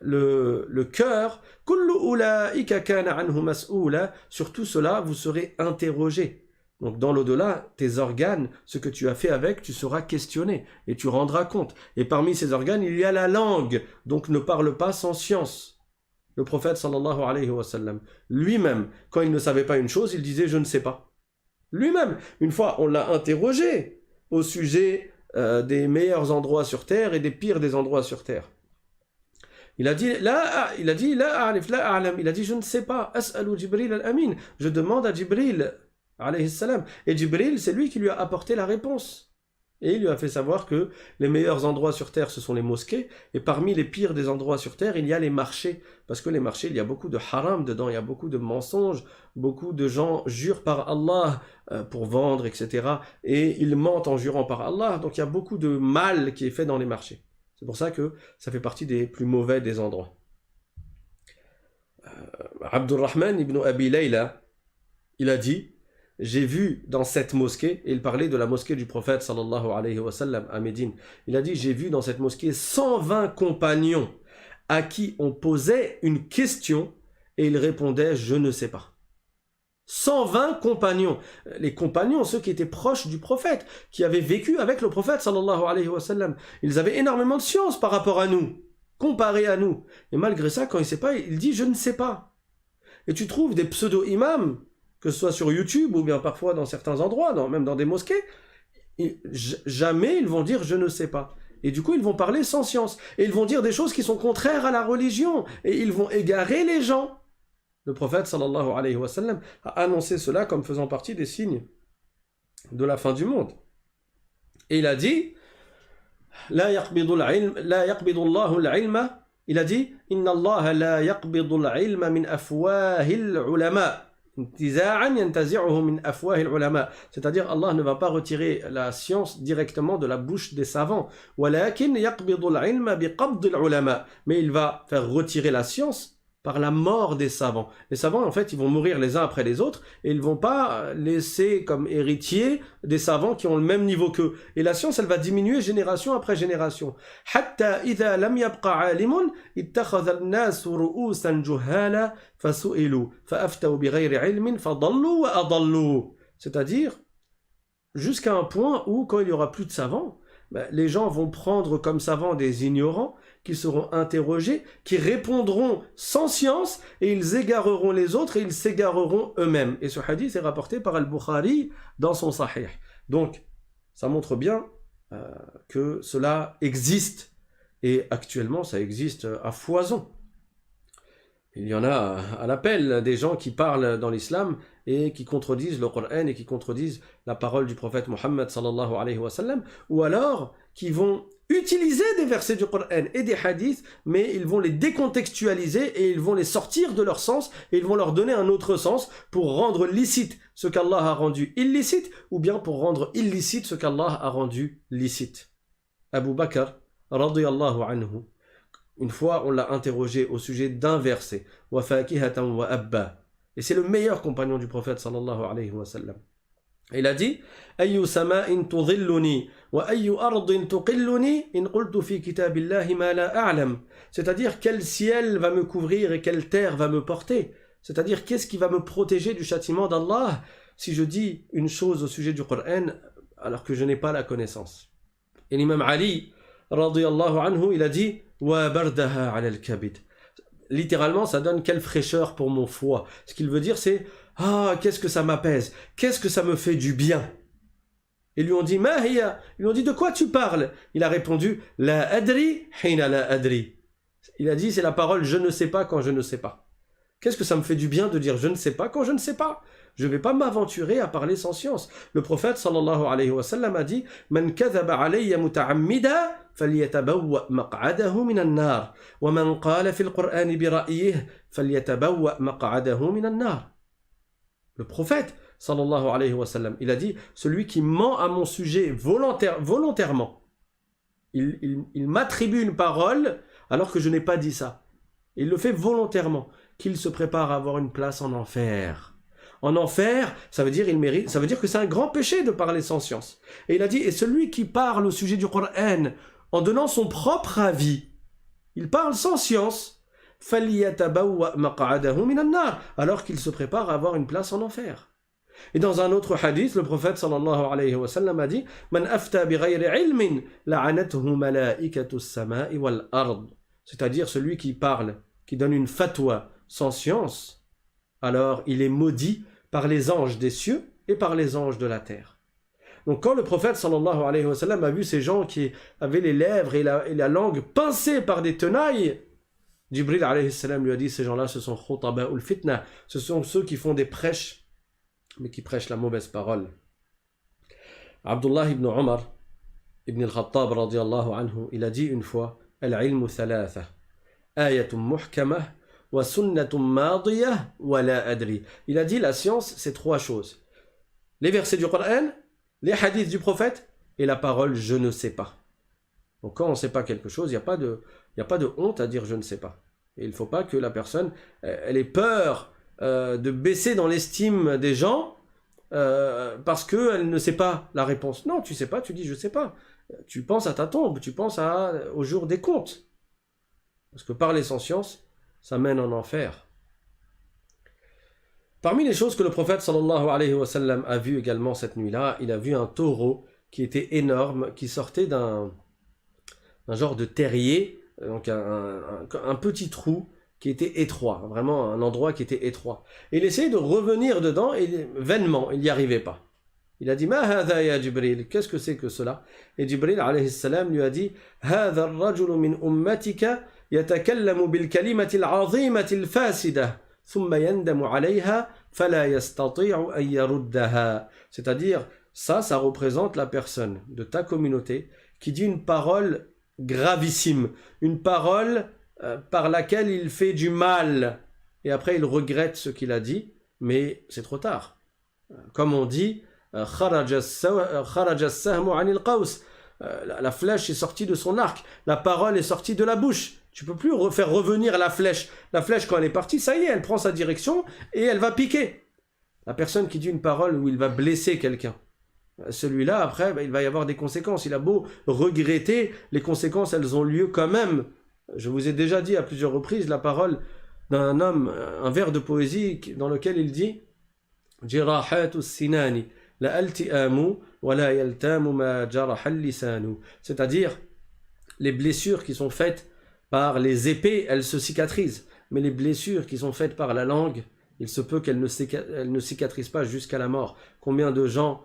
le cœur, kullu ulaika kana anhu mas'oula, sur tout cela, vous serez interrogé. Donc, dans l'au-delà, tes organes, ce que tu as fait avec, tu seras questionné et tu rendras compte. Et parmi ces organes, il y a la langue. Donc, ne parle pas sans science. Le prophète, sallallahu alayhi wa sallam, lui-même, quand il ne savait pas une chose, il disait « je ne sais pas ». Lui-même, une fois, on l'a interrogé au sujet des meilleurs endroits sur terre et des pires des endroits sur terre. Il a dit « la a'rif, la a'lam ». Il a dit « je ne sais pas, as'alu Jibril al-Amin ». Je demande à Jibril, alayhi salam. Et Jibril, c'est lui qui lui a apporté la réponse. Et il lui a fait savoir que les meilleurs endroits sur terre, ce sont les mosquées, et parmi les pires des endroits sur terre, il y a les marchés. Parce que les marchés, il y a beaucoup de haram dedans, il y a beaucoup de mensonges, beaucoup de gens jurent par Allah pour vendre, etc. Et ils mentent en jurant par Allah, donc il y a beaucoup de mal qui est fait dans les marchés. C'est pour ça que ça fait partie des plus mauvais des endroits. Abdurrahman ibn Abi Layla, il a dit: j'ai vu dans cette mosquée, et il parlait de la mosquée du prophète sallallahu alayhi wa sallam à Médine, il a dit: j'ai vu dans cette mosquée 120 compagnons à qui on posait une question et ils répondaient je ne sais pas. 120 compagnons. Les compagnons, ceux qui étaient proches du prophète, qui avaient vécu avec le prophète sallallahu alayhi wa sallam. Ils avaient énormément de science par rapport à nous, comparé à nous. Et malgré ça, quand il ne sait pas, il dit je ne sais pas. Et tu trouves des pseudo-imams, que ce soit sur YouTube ou bien parfois dans certains endroits, même dans des mosquées, jamais ils vont dire « je ne sais pas ». Et du coup, ils vont parler sans science. Et ils vont dire des choses qui sont contraires à la religion. Et ils vont égarer les gens. Le prophète, sallallahu alayhi wa sallam, a annoncé cela comme faisant partie des signes de la fin du monde. Et il a dit « La yaqbidu Allahu al-ilma » Il a dit « Inna Allah la yaqbidu al-ilma min afwahil ulama » c'est-à-dire Allah ne va pas retirer la science directement de la bouche des savants, mais il va faire retirer la science par la mort des savants. Les savants, en fait, ils vont mourir les uns après les autres et ils ne vont pas laisser comme héritiers des savants qui ont le même niveau qu'eux. Et la science, elle va diminuer génération après génération. C'est-à-dire, jusqu'à un point où, quand il n'y aura plus de savants, les gens vont prendre comme savants des ignorants qui seront interrogés, qui répondront sans science et ils égareront les autres et ils s'égareront eux-mêmes. Et ce hadith est rapporté par Al-Bukhari dans son Sahih. Donc, ça montre bien que cela existe. Et actuellement, ça existe à foison. Il y en a à l'appel des gens qui parlent dans l'islam et qui contredisent le Coran et qui contredisent la parole du prophète Mohammed sallallahu alayhi wa sallam, ou alors qui vont utiliser des versets du Coran et des hadiths, mais ils vont les décontextualiser et ils vont les sortir de leur sens et ils vont leur donner un autre sens pour rendre licite ce qu'Allah a rendu illicite ou bien pour rendre illicite ce qu'Allah a rendu licite. Abu Bakr, radiyallahu anhu, une fois on l'a interrogé au sujet d'un verset, wa fakihatan wa abba, et c'est le meilleur compagnon du prophète sallallahu alayhi wa sallam. Il a dit Ayyu sama'in tudhilluni wa ayyu ardin tuqilluni in qultu fi kitabillahi ma la a'lam. C'est-à-dire quel ciel va me couvrir et quelle terre va me porter. C'est-à-dire qu'est-ce qui va me protéger du châtiment d'Allah si je dis une chose au sujet du Coran alors que je n'ai pas la connaissance. Et l'imam Ali radiyallahu anhu, il a dit wa bardaha 'ala al-kabid. Littéralement, ça donne quelle fraîcheur pour mon foie. Ce qu'il veut dire, c'est ah, qu'est-ce que ça m'apaise, qu'est-ce que ça me fait du bien. Ils lui ont dit Ma hiya? Ils lui ont dit de quoi tu parles? Il a répondu La adri hina la adri. Il a dit c'est la parole je ne sais pas quand je ne sais pas. Qu'est-ce que ça me fait du bien de dire je ne sais pas quand je ne sais pas? Je ne vais pas m'aventurer à parler sans science. Le prophète sallallahu alayhi wa sallam a dit Man kadhaba alayya muta'ammida falyatabawwa maq'adahu minan nar wa man qala fil Qur'ani bi ra'yihi falyatabawwa maq'adahu minan nar. Le prophète sallallahu alayhi wa sallam, il a dit celui qui ment à mon sujet volontairement, il m'attribue une parole alors que je n'ai pas dit ça. Il le fait volontairement, qu'il se prépare à avoir une place en enfer. En enfer, ça veut dire que c'est un grand péché de parler sans science. Et il a dit, et celui qui parle au sujet du Coran en donnant son propre avis, il parle sans science, فَلْيَتَبَوَّأْ مَقْعَدَهُ مِنَ النَّارِ, alors qu'il se prépare à avoir une place en enfer. Et dans un autre hadith, le prophète sallallahu alayhi wa sallam a dit Man afta bi ghayri ilmin la'anathu malaikatu as-sama'i wal ard. C'est-à-dire celui qui parle, qui donne une fatwa sans science, alors il est maudit par les anges des cieux et par les anges de la terre. Donc quand le prophète sallallahu alayhi wa sallam a vu ces gens qui avaient les lèvres et la langue pincées par des tenailles, Jibril alayhi salam lui a dit ces gens-là ce sont khutaba'ul fitna, ce sont ceux qui font des prêches mais qui prêchent la mauvaise parole. Abdullah ibn Omar ibn al-Khattab radiyallahu anhu, il a dit une fois Al-ilmu thalatha, ayatun muhkamah, wa sunnatun madiyah, wa la adri. Il a dit la science c'est trois choses. Les versets du Coran, les hadiths du prophète et la parole je ne sais pas. Donc quand on ne sait pas quelque chose, il n'y a pas de honte à dire je ne sais pas. Et il ne faut pas que la personne elle ait peur de baisser dans l'estime des gens parce qu'elle ne sait pas la réponse. Non, tu ne sais pas, tu dis je ne sais pas. Tu penses à ta tombe, tu penses au jour des comptes. Parce que parler sans science, ça mène en enfer. Parmi les choses que le prophète sallallahu alayhi wa sallam a vu également cette nuit-là, il a vu un taureau qui était énorme, qui sortait d'un genre de terrier, donc un petit trou qui était étroit, vraiment un endroit qui était étroit. Et il essayait de revenir dedans et vainement, il n'y arrivait pas. Il a dit Ma hadha ya Jibril, qu'est-ce que c'est que cela? Et Jibril alayhi salam lui a dit Hadha ar-rajulu min ummatika yatakallamu bil kalimati al-'azimati al-fasida thumma yandamu 'alayha fala yastati'u an yaruddaha. C'est-à-dire ça représente la personne de ta communauté qui dit une parole gravissime, une parole par laquelle il fait du mal et après il regrette ce qu'il a dit, mais c'est trop tard. Comme on dit kharaja as-sahmu 'anil qaws, la flèche est sortie de son arc, la parole est sortie de la bouche. Tu peux plus faire revenir la flèche. La flèche quand elle est partie, ça y est, elle prend sa direction et elle va piquer. La personne qui dit une parole où il va blesser quelqu'un, celui-là après il va y avoir des conséquences. Il a beau regretter, les conséquences elles ont lieu quand même. Je vous ai déjà dit à plusieurs reprises la parole d'un homme, un vers de poésie dans lequel il dit Jirahatu sinani la alti'amu wa la yaltamu ma jaraha al-lisanu. C'est-à-dire les blessures qui sont faites par les épées, elles se cicatrisent, mais les blessures qui sont faites par la langue, il se peut qu'elles ne cicatrisent pas jusqu'à la mort. Combien de gens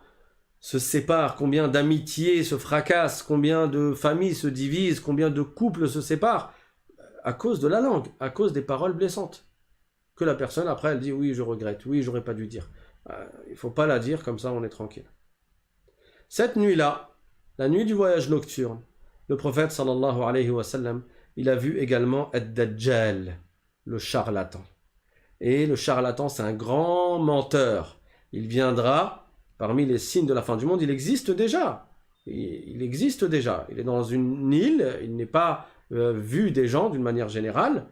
se séparent, combien d'amitiés se fracassent, combien de familles se divisent, combien de couples se séparent à cause de la langue, à cause des paroles blessantes. Que la personne, après, elle dit « oui, je regrette, oui, j'aurais pas dû dire ». Il ne faut pas la dire, comme ça on est tranquille. Cette nuit-là, la nuit du voyage nocturne, le prophète sallallahu alayhi wa sallam, il a vu également Ad-Dajjal, le charlatan. Et le charlatan, c'est un grand menteur. Il viendra parmi les signes de la fin du monde. Il existe déjà. Il existe déjà. Il est dans une île. Il n'est pas vu des gens d'une manière générale.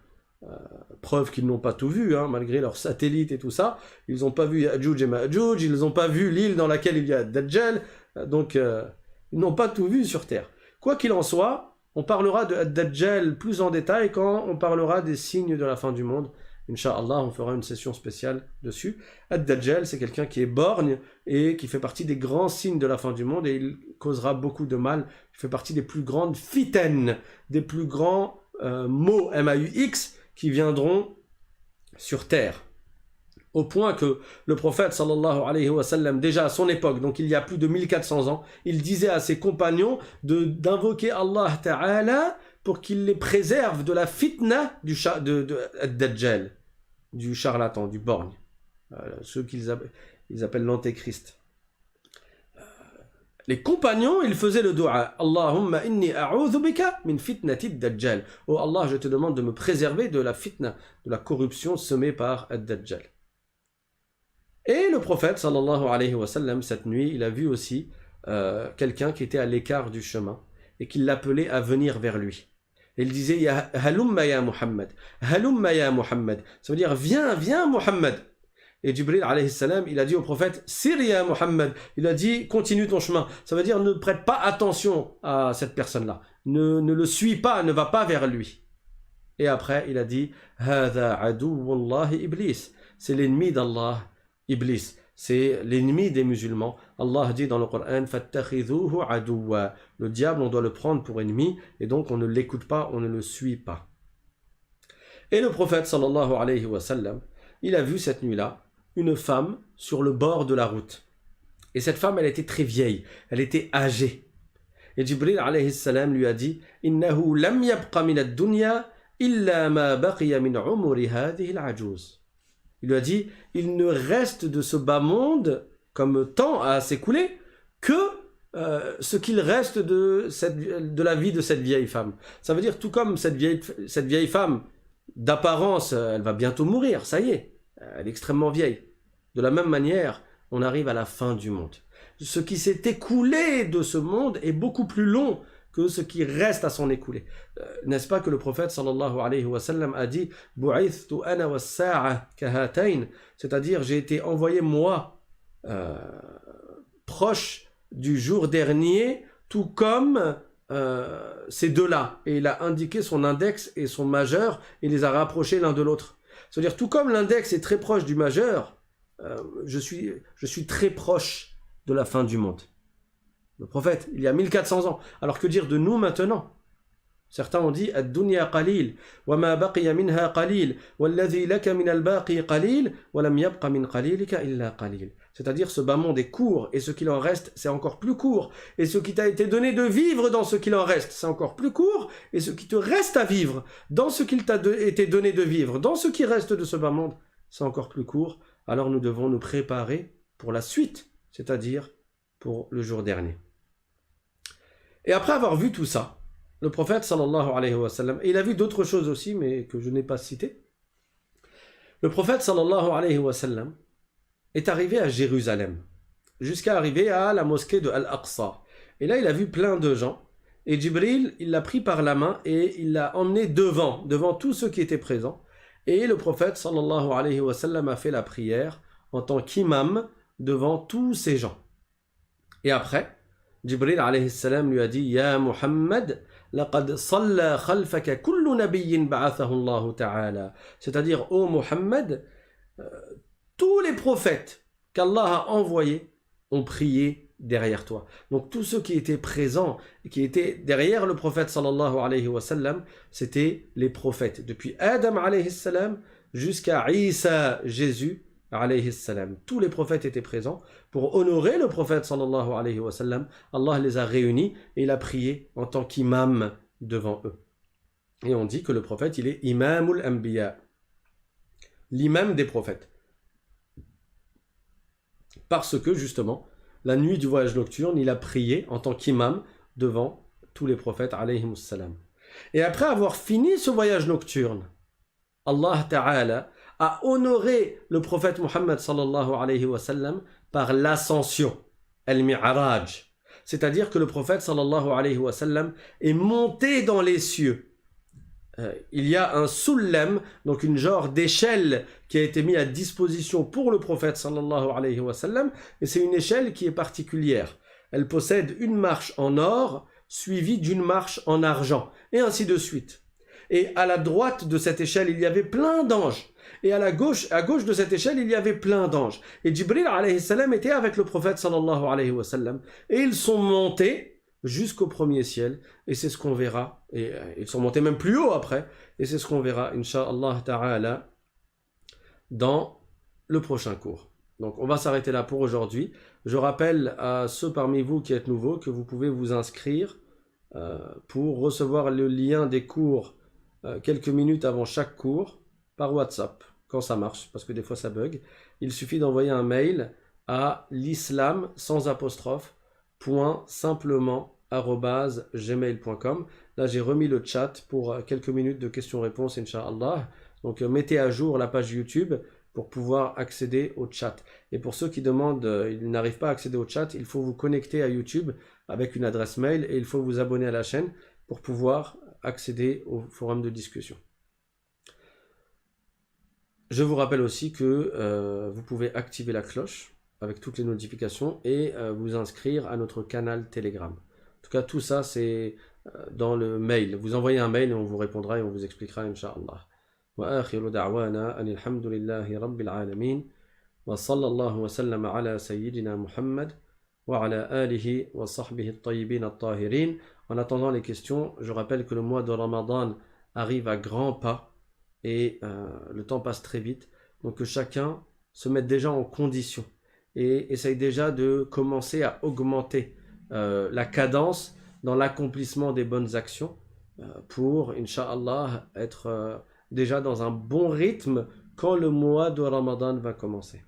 Preuve qu'ils n'ont pas tout vu, hein, malgré leurs satellites et tout ça. Ils n'ont pas vu Ya'juj et Ma'juj. Ils n'ont pas vu l'île dans laquelle il y a Dajjal. Donc, ils n'ont pas tout vu sur Terre. Quoi qu'il en soit, on parlera de Dajjal plus en détail quand on parlera des signes de la fin du monde. Inch'Allah, on fera une session spéciale dessus. Ad-Dajjal, c'est quelqu'un qui est borgne et qui fait partie des grands signes de la fin du monde et il causera beaucoup de mal. Il fait partie des plus grandes fitaines, des plus grands maux, M-A-U-X, qui viendront sur Terre. Au point que le prophète sallallahu alayhi wa sallam, déjà à son époque, donc il y a plus de 1400 ans, il disait à ses compagnons d'invoquer Allah Ta'ala pour qu'il les préserve de la fitna du Dajjal, du charlatan, du borgne, ceux ils appellent l'antéchrist. Les compagnons, ils faisaient le dua. Allahumma inni a'udhu bika min fitnati Dajjal. Oh Allah, je te demande de me préserver de la fitna, de la corruption semée par Ad-Dajjal. Et le prophète, sallallahu alayhi wa sallam, cette nuit, il a vu aussi quelqu'un qui était à l'écart du chemin et qui l'appelait à venir vers lui. Et il disait, ya halumma ya Muhammad, halumma ya Muhammad. Ça veut dire, viens, viens Muhammad. Et Jibril alayhi salam, il a dit au prophète, Sir ya Muhammad. Il a dit, continue ton chemin. Ça veut dire, ne prête pas attention à cette personne-là. Ne le suis pas, ne va pas vers lui. Et après, il a dit, Hadha aduwwallahi iblis. C'est l'ennemi d'Allah, Iblis. C'est l'ennemi des musulmans. Allah dit dans le Coran, Fattakhidhuhu aduwwa. Le diable, on doit le prendre pour ennemi, et donc on ne l'écoute pas, on ne le suit pas. Et le prophète sallallahu alayhi wa sallam, il a vu cette nuit-là une femme sur le bord de la route. Et cette femme, elle était très vieille, elle était âgée. Et Jibril alayhi salam lui a dit, Innahu lam yabqa min ad-dunya illa ma baqiya min umuri hadhihi al-ajuz. Il lui a dit, il ne reste de ce bas monde, comme temps à s'écouler, que ce qu'il reste de la vie de cette vieille femme. Ça veut dire, tout comme cette vieille femme, d'apparence, elle va bientôt mourir, ça y est, elle est extrêmement vieille. De la même manière, on arrive à la fin du monde. Ce qui s'est écoulé de ce monde est beaucoup plus long que ce qui reste à s'en écouler. N'est-ce pas que le prophète sallallahu alayhi wa sallam a dit « Bu'ithtu ana wa sa'a kahatayn » c'est-à-dire j'ai été envoyé moi proche du jour dernier, tout comme ces deux-là. Et il a indiqué son index et son majeur, et les a rapprochés l'un de l'autre. C'est-à-dire tout comme l'index est très proche du majeur, je suis très proche de la fin du monde. Le prophète, il y a 1400 ans. Alors que dire de nous maintenant? Certains ont dit ad-dunya qalil wa ma baqiya minha qalil walladhi laka min al-baqi qalil wa lam yabqa min qalilika illa qalil. C'est-à-dire ce bas monde est court et ce qu'il en reste, c'est encore plus court. Et ce qui t'a été donné de vivre dans ce qu'il en reste, c'est encore plus court. Et ce qui te reste à vivre dans ce qu'il t'a été donné de vivre, dans ce qui reste de ce bas monde, c'est encore plus court. Alors nous devons nous préparer pour la suite, c'est-à-dire pour le jour dernier. Et après avoir vu tout ça, le prophète sallallahu alayhi wa sallam, et il a vu d'autres choses aussi, mais que je n'ai pas citées, le prophète sallallahu alayhi wa sallam est arrivé à Jérusalem, jusqu'à arriver à la mosquée de Al-Aqsa. Et là, il a vu plein de gens, et Jibril, il l'a pris par la main, et il l'a emmené devant tous ceux qui étaient présents, et le prophète sallallahu alayhi wa sallam a fait la prière en tant qu'imam devant tous ces gens. Et après, Jibril alayhi salam lui a dit, Ya Muhammad, laqad salla khalfaka kullu nabiyyin ba'athahu Allah ta'ala. C'est-à-dire, ô Muhammad, tous les prophètes qu'Allah a envoyés ont prié derrière toi. Donc tous ceux qui étaient présents, qui étaient derrière le prophète sallallahu alayhi wa sallam, c'était les prophètes. Depuis Adam alayhi salam jusqu'à Isa, Jésus alayhi salam. Tous les prophètes étaient présents. Pour honorer le prophète sallallahu alayhi wa sallam, Allah les a réunis et il a prié en tant qu'imam devant eux. Et on dit que le prophète, il est imamul anbiya, l'imam des prophètes. Parce que justement, la nuit du voyage nocturne, il a prié en tant qu'imam devant tous les prophètes alayhimus salam. Et après avoir fini ce voyage nocturne, Allah Ta'ala a honoré le prophète Muhammad sallallahu alayhi wa sallam par l'ascension, al-mi'raj. C'est-à-dire que le prophète sallallahu alayhi wa sallam est monté dans les cieux. Il y a un sullam, donc une genre d'échelle qui a été mise à disposition pour le prophète sallallahu alayhi wa sallam, et c'est une échelle qui est particulière. Elle possède une marche en or suivie d'une marche en argent, et ainsi de suite. Et à la droite de cette échelle, il y avait plein d'anges. Et à gauche de cette échelle, il y avait plein d'anges. Et Jibril alayhi salam était avec le prophète sallallahu alayhi wa sallam. Et ils sont montés jusqu'au premier ciel. Et c'est ce qu'on verra. Et ils sont montés même plus haut après. Et c'est ce qu'on verra, incha'Allah ta'ala, dans le prochain cours. Donc on va s'arrêter là pour aujourd'hui. Je rappelle à ceux parmi vous qui êtes nouveaux que vous pouvez vous inscrire pour recevoir le lien des cours quelques minutes avant chaque cours par WhatsApp, quand ça marche, parce que des fois ça bug. Il suffit d'envoyer un mail à l'islam sans apostrophe .simplement@gmail.com. Là j'ai remis le chat pour quelques minutes de questions-réponses, Inch'Allah. Donc mettez à jour la page YouTube pour pouvoir accéder au chat. Et pour ceux qui demandent, ils n'arrivent pas à accéder au chat, il faut vous connecter à YouTube avec une adresse mail et il faut vous abonner à la chaîne pour pouvoir accéder au forum de discussion. Je vous rappelle aussi que vous pouvez activer la cloche avec toutes les notifications et vous inscrire à notre canal Telegram. En tout cas, tout ça, c'est dans le mail. Vous envoyez un mail et on vous répondra et on vous expliquera, Inch'Allah. وآخر دعوانا أن الحمد لله رب العالمين وصلى الله وسلم على سيدنا محمد وعلى آله وصحبه الطيبين الطاهرين. En attendant les questions, je rappelle que le mois de Ramadan arrive à grands pas et le temps passe très vite. Donc que chacun se mette déjà en condition et essaye déjà de commencer à augmenter la cadence dans l'accomplissement des bonnes actions pour, Inch'Allah, être déjà dans un bon rythme quand le mois de Ramadan va commencer.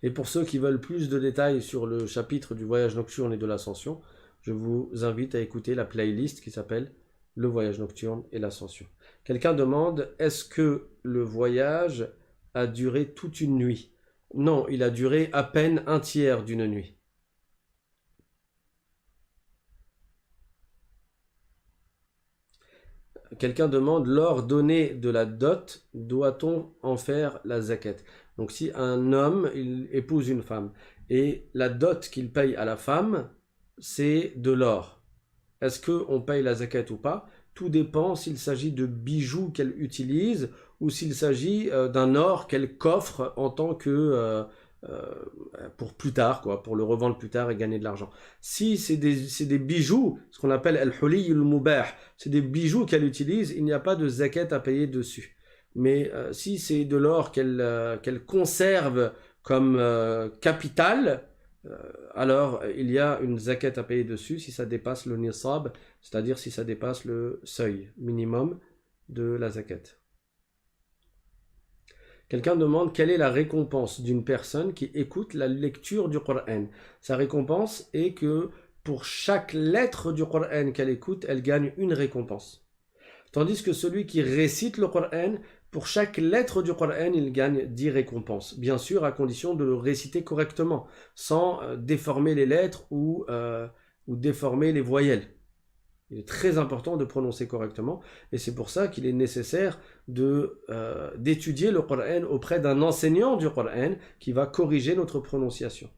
Et pour ceux qui veulent plus de détails sur le chapitre du voyage nocturne et de l'ascension, je vous invite à écouter la playlist qui s'appelle Le voyage nocturne et l'ascension. Quelqu'un demande, est-ce que le voyage a duré toute une nuit? Non, il a duré à peine un tiers d'une nuit. Quelqu'un demande, l'or donné de la dot, doit-on en faire la zakat? Donc si un homme, il épouse une femme, et la dot qu'il paye à la femme, c'est de l'or. Est-ce qu'on paye la zakat ou pas? Tout dépend s'il s'agit de bijoux qu'elle utilise, ou s'il s'agit d'un or qu'elle coffre en tant que... pour plus tard, quoi, pour le revendre plus tard et gagner de l'argent. Si c'est des bijoux, ce qu'on appelle al-huli al-mubah, c'est des bijoux qu'elle utilise, il n'y a pas de zakat à payer dessus. Mais si c'est de l'or qu'elle conserve comme capital, alors il y a une zakat à payer dessus si ça dépasse le nisab, c'est-à-dire si ça dépasse le seuil minimum de la zakat. Quelqu'un demande quelle est la récompense d'une personne qui écoute la lecture du Coran. Sa récompense est que pour chaque lettre du Coran qu'elle écoute, elle gagne une récompense. Tandis que celui qui récite le Coran, pour chaque lettre du Coran, il gagne 10 récompenses. Bien sûr, à condition de le réciter correctement, sans déformer les lettres ou déformer les voyelles. Il est très important de prononcer correctement et c'est pour ça qu'il est nécessaire d'étudier le Coran auprès d'un enseignant du Coran qui va corriger notre prononciation.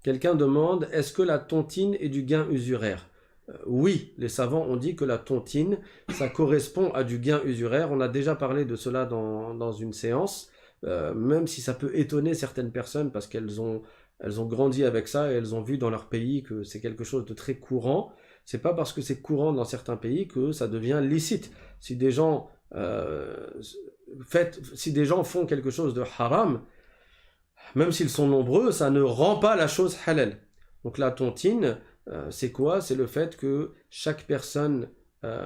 Quelqu'un demande, est-ce que la tontine est du gain usuraire? Oui, les savants ont dit que la tontine, ça correspond à du gain usuraire. On a déjà parlé de cela dans une séance, même si ça peut étonner certaines personnes parce qu'elles ont grandi avec ça et elles ont vu dans leur pays que c'est quelque chose de très courant. C'est pas parce que c'est courant dans certains pays que ça devient licite. Si des gens font quelque chose de haram, même s'ils sont nombreux, ça ne rend pas la chose halal. Donc la tontine, c'est quoi? C'est le fait que chaque personne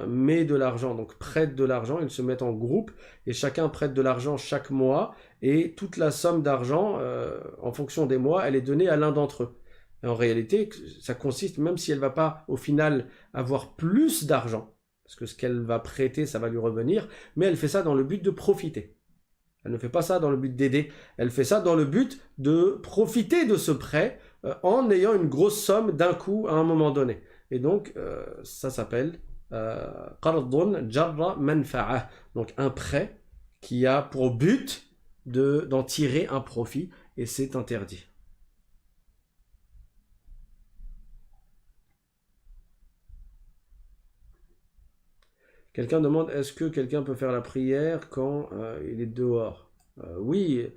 met de l'argent, donc prête de l'argent, ils se mettent en groupe et chacun prête de l'argent chaque mois et toute la somme d'argent, en fonction des mois, elle est donnée à l'un d'entre eux. Et en réalité, ça consiste, même si elle ne va pas au final avoir plus d'argent, parce que ce qu'elle va prêter, ça va lui revenir, mais elle fait ça dans le but de profiter. Elle ne fait pas ça dans le but d'aider, elle fait ça dans le but de profiter de ce prêt en ayant une grosse somme d'un coup à un moment donné. Et donc, ça s'appelle qardun jarra manfa'a, donc un prêt qui a pour but d'en tirer un profit, et c'est interdit. Quelqu'un demande, est-ce que quelqu'un peut faire la prière quand il est dehors? Oui,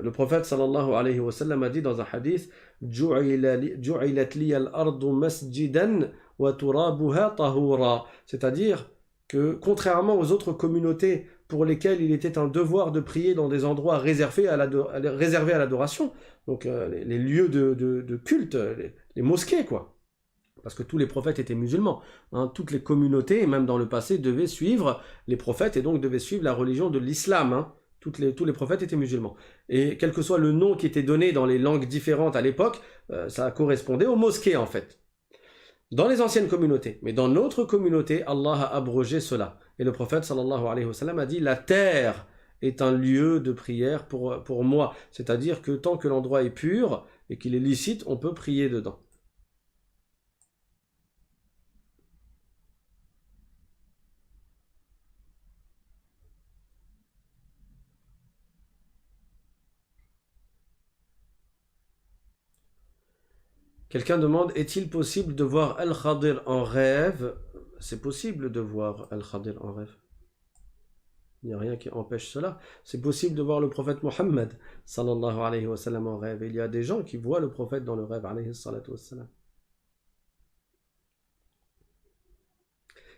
Le prophète sallallahu alayhi wa sallam a dit dans un hadith Ju'ilat liya al-ardu masjidan wa turabuha tahura, c'est-à-dire que contrairement aux autres communautés pour lesquelles il était un devoir de prier dans des endroits réservés à l'adoration, donc les lieux de culte, les mosquées quoi, parce que tous les prophètes étaient musulmans, hein, toutes les communautés, même dans le passé, devaient suivre les prophètes et donc devaient suivre la religion de l'islam, hein. Tous les prophètes étaient musulmans. Et quel que soit le nom qui était donné dans les langues différentes à l'époque, ça correspondait aux mosquées en fait. Dans les anciennes communautés. Mais dans notre communauté, Allah a abrogé cela. Et le prophète sallallahu alayhi wa sallam a dit « La terre est un lieu de prière pour moi. » C'est-à-dire que tant que l'endroit est pur et qu'il est licite, on peut prier dedans. Quelqu'un demande, est-il possible de voir Al-Khadir en rêve? C'est possible de voir Al-Khadir en rêve. Il n'y a rien qui empêche cela. C'est possible de voir le prophète Mohammed sallallahu alayhi wa sallam en rêve. Il y a des gens qui voient le prophète dans le rêve alayhi salatu wa sallam.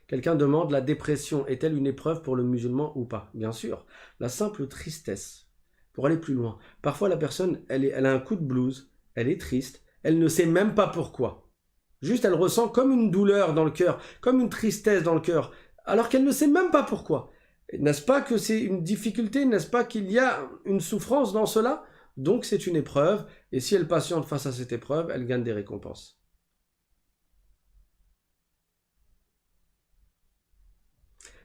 Quelqu'un demande, la dépression est-elle une épreuve pour le musulman ou pas? Bien sûr. La simple tristesse, pour aller plus loin. Parfois la personne, elle a un coup de blues, elle est triste, elle ne sait même pas pourquoi. Juste, elle ressent comme une douleur dans le cœur, comme une tristesse dans le cœur, alors qu'elle ne sait même pas pourquoi. N'est-ce pas que c'est une difficulté? N'est-ce pas qu'il y a une souffrance dans cela? Donc c'est une épreuve, et si elle patiente face à cette épreuve, elle gagne des récompenses.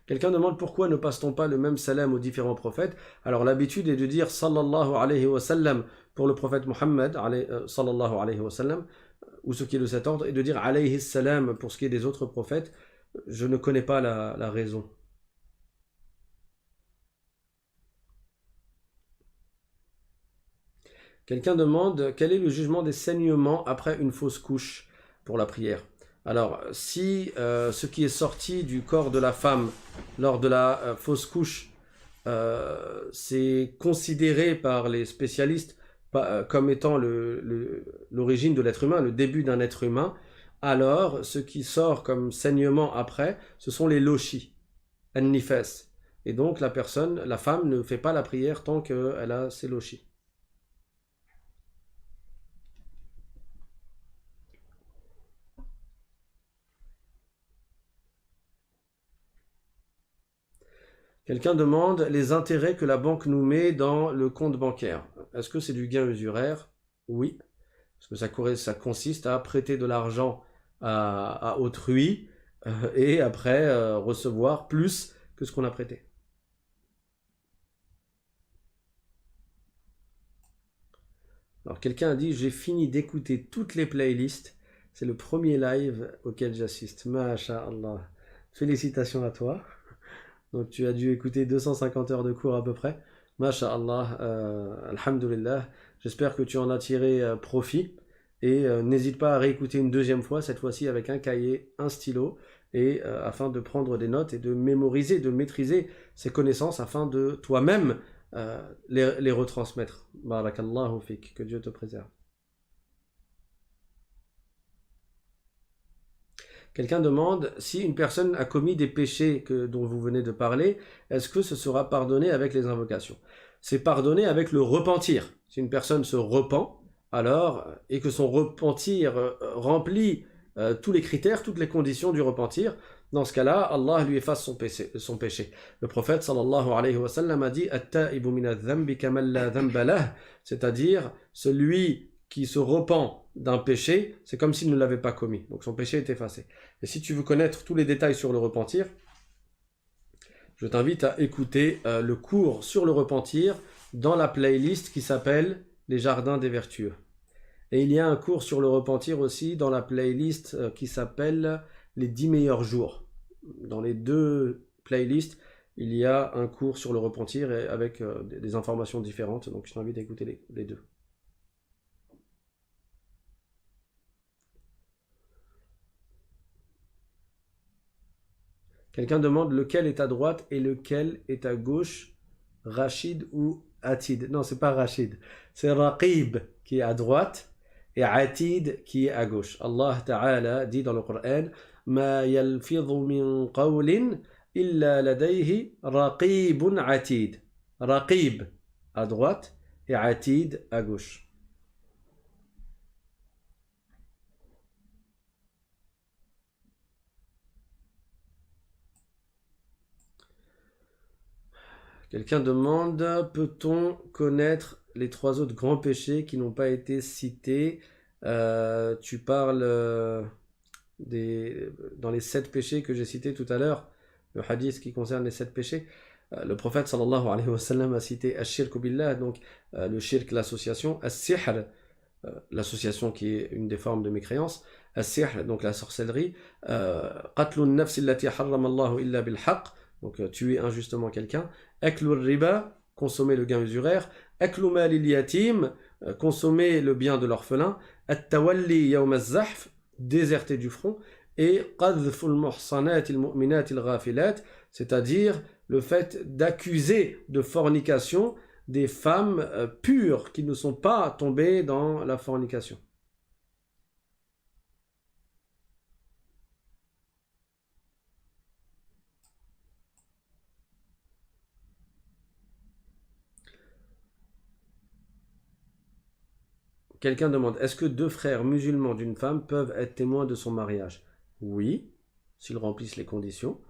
Quelqu'un demande pourquoi ne passe-t-on pas le même salam aux différents prophètes? Alors l'habitude est de dire sallallahu alayhi wa sallam pour le prophète Mohammed sallallahu alayhi wa sallam, ou ce qui est de cet ordre, et de dire alayhi salam pour ce qui est des autres prophètes. Je ne connais pas la raison. Quelqu'un demande quel est le jugement des saignements après une fausse couche pour la prière. Alors, si ce qui est sorti du corps de la femme lors de la fausse couche, c'est considéré par les spécialistes comme étant l'origine de l'être humain, le début d'un être humain, alors ce qui sort comme saignement après, ce sont les lochis, an-nifas. Et donc la femme ne fait pas la prière tant qu'elle a ses lochis. Quelqu'un demande les intérêts que la banque nous met dans le compte bancaire. Est-ce que c'est du gain usuraire? Oui. Parce que ça consiste à prêter de l'argent à autrui et après recevoir plus que ce qu'on a prêté. Alors quelqu'un a dit j'ai fini d'écouter toutes les playlists. C'est le premier live auquel j'assiste. Masha'Allah. Félicitations à toi. Donc tu as dû écouter 250 heures de cours à peu près. Masha'Allah, alhamdulillah. J'espère que tu en as tiré profit. Et n'hésite pas à réécouter une deuxième fois, cette fois-ci avec un cahier, un stylo, et afin de prendre des notes et de mémoriser, de maîtriser ces connaissances afin de toi-même les retransmettre. Barakallahu fik, que Dieu te préserve. Quelqu'un demande si une personne a commis des péchés dont vous venez de parler, est-ce que ce sera pardonné avec les invocations? C'est pardonné avec le repentir. Si une personne se repent, alors, et que son repentir remplit tous les critères, toutes les conditions du repentir, dans ce cas-là, Allah lui efface son péché. Le prophète sallallahu alayhi wa sallam a dit At-ta'ibu min adh-dhanbi kaman la dhanba lah, c'est-à-dire celui qui se repent d'un péché, c'est comme s'il ne l'avait pas commis. Donc son péché est effacé. Et si tu veux connaître tous les détails sur le repentir, je t'invite à écouter le cours sur le repentir dans la playlist qui s'appelle Les Jardins des Vertueux. Et il y a un cours sur le repentir aussi dans la playlist qui s'appelle Les 10 meilleurs jours. Dans les deux playlists, il y a un cours sur le repentir avec des informations différentes. Donc je t'invite à écouter les deux. Quelqu'un demande lequel est à droite et lequel est à gauche, Rachid ou Atid. Non, c'est pas Rachid. C'est Raqib qui est à droite et Atid qui est à gauche. Allah Ta'ala dit dans le Coran Ma yalfidhu min qawlin illa ladayhi raqibun atid. Raqib à droite et Atid à gauche. Quelqu'un demande, peut-on connaître les 3 autres grands péchés qui n'ont pas été cités? Tu parles dans les 7 péchés que j'ai cités tout à l'heure, le hadith qui concerne les 7 péchés. Le prophète sallallahu alayhi wa sallam a cité Ash-shirku billah, donc le shirk, l'association, As-sihr, l'association qui est une des formes de mécréance, As-sihr, donc la sorcellerie, Qatlun nafs illati harrama Allahu illa bil haqq, donc tuer injustement quelqu'un, Aklur riba, consommer le gain usuraire, Aklu malil yatim, consommer le bien de l'orphelin, At-tawalli yawm az-zahf, déserter du front, et Qadhful muhsanat al-mu'minat al-ghafilat, c'est-à-dire le fait d'accuser de fornication des femmes pures qui ne sont pas tombées dans la fornication. Quelqu'un demande, est-ce que 2 frères musulmans d'une femme peuvent être témoins de son mariage? Oui, s'ils remplissent les conditions,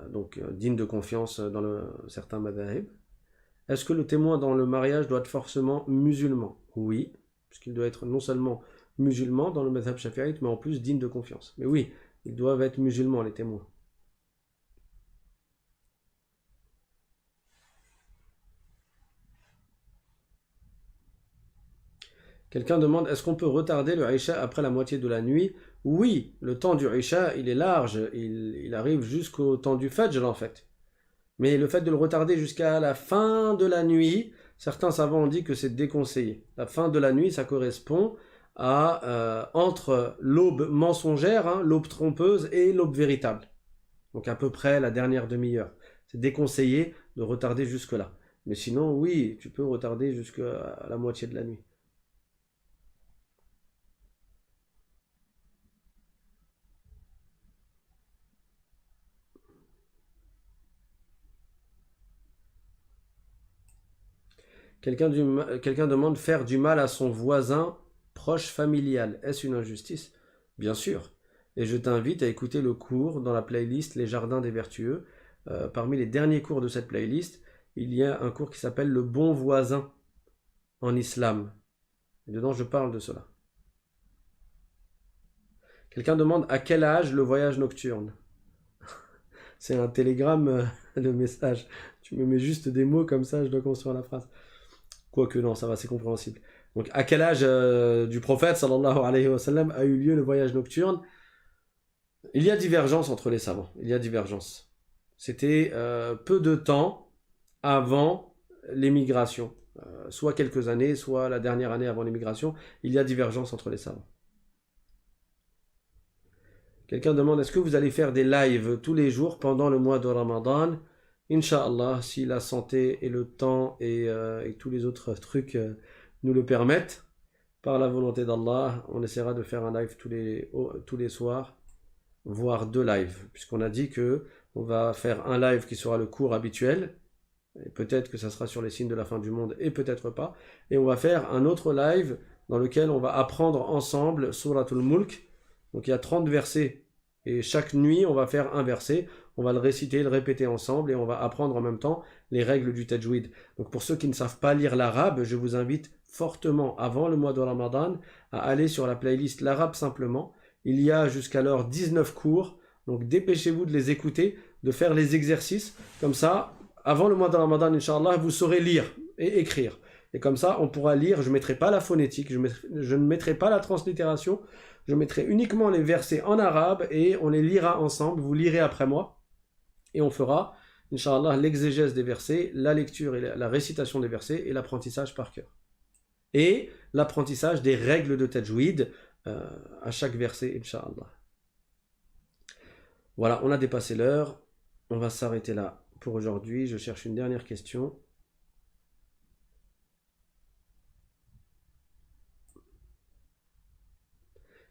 donc dignes de confiance dans certains madhahib. Est-ce que le témoin dans le mariage doit être forcément musulman? Oui, puisqu'il doit être non seulement musulman dans le madhab shafi'ite, mais en plus digne de confiance. Mais oui, ils doivent être musulmans, les témoins. Quelqu'un demande, est-ce qu'on peut retarder le Isha après la moitié de la nuit? Oui, le temps du Isha, il est large, il arrive jusqu'au temps du Fajr en fait. Mais le fait de le retarder jusqu'à la fin de la nuit, certains savants ont dit que c'est déconseillé. La fin de la nuit, ça correspond à entre l'aube mensongère, hein, l'aube trompeuse, et l'aube véritable. Donc à peu près la dernière demi-heure. C'est déconseillé de retarder jusque-là. Mais sinon, oui, tu peux retarder jusqu'à la moitié de la nuit. Quelqu'un demande faire du mal à son voisin proche familial. Est-ce une injustice? Bien sûr. Et je t'invite à écouter le cours dans la playlist Les Jardins des Vertueux. Parmi les derniers cours de cette playlist, il y a un cours qui s'appelle Le bon voisin en islam. Et dedans, je parle de cela. Quelqu'un demande à quel âge le voyage nocturne? C'est un télégramme, le message. Tu me mets juste des mots comme ça, je dois construire la phrase. Quoique non, ça va, c'est compréhensible. Donc, à quel âge du prophète, sallallahu alayhi wa sallam, a eu lieu le voyage nocturne? Il y a divergence entre les savants. Il y a divergence. C'était peu de temps avant l'émigration. Soit quelques années, soit la dernière année avant l'émigration. Il y a divergence entre les savants. Quelqu'un demande, est-ce que vous allez faire des lives tous les jours pendant le mois de Ramadan? Inch'Allah, si la santé et le temps et tous les autres trucs nous le permettent, par la volonté d'Allah, on essaiera de faire un live tous les soirs, voire 2 lives, puisqu'on a dit que on va faire un live qui sera le cours habituel, et peut-être que ça sera sur les signes de la fin du monde, et peut-être pas, et on va faire un autre live dans lequel on va apprendre ensemble Suratul Mulk. Donc il y a 30 versets, et chaque nuit on va faire un verset, on va le réciter, le répéter ensemble, et on va apprendre en même temps les règles du tajwid. Donc pour ceux qui ne savent pas lire l'arabe, je vous invite fortement, avant le mois de Ramadan, à aller sur la playlist L'Arabe Simplement. Il y a jusqu'alors 19 cours, donc dépêchez-vous de les écouter, de faire les exercices, comme ça, avant le mois de Ramadan, Inch'Allah, vous saurez lire et écrire. Et comme ça, on pourra lire, je ne mettrai pas la phonétique, je ne mettrai pas la translittération, je mettrai uniquement les versets en arabe et on les lira ensemble, vous lirez après moi, et on fera, Inch'Allah, l'exégèse des versets, la lecture et la récitation des versets et l'apprentissage par cœur. Et l'apprentissage des règles de tajwid à chaque verset, Inch'Allah. Voilà, on a dépassé l'heure, on va s'arrêter là pour aujourd'hui. Je cherche une dernière question.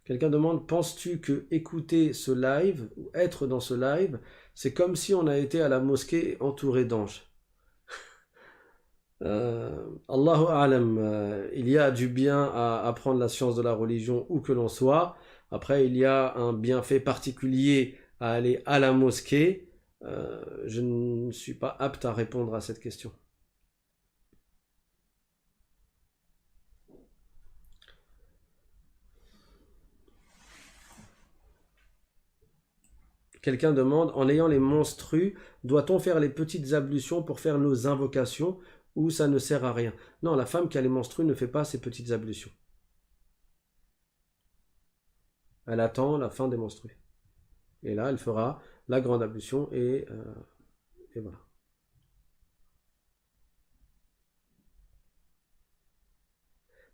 Quelqu'un demande, penses-tu que écouter ce live, ou être dans ce live, c'est comme si on a été à la mosquée entouré d'anges? Allahu A'lam, il y a du bien à apprendre la science de la religion où que l'on soit. Après, il y a un bienfait particulier à aller à la mosquée. Je ne suis pas apte à répondre à cette question. Quelqu'un demande, en ayant les menstrues, doit-on faire les petites ablutions pour faire nos invocations ou ça ne sert à rien? Non, la femme qui a les menstrues ne fait pas ces petites ablutions. Elle attend la fin des menstrues. Et là, elle fera la grande ablution et voilà.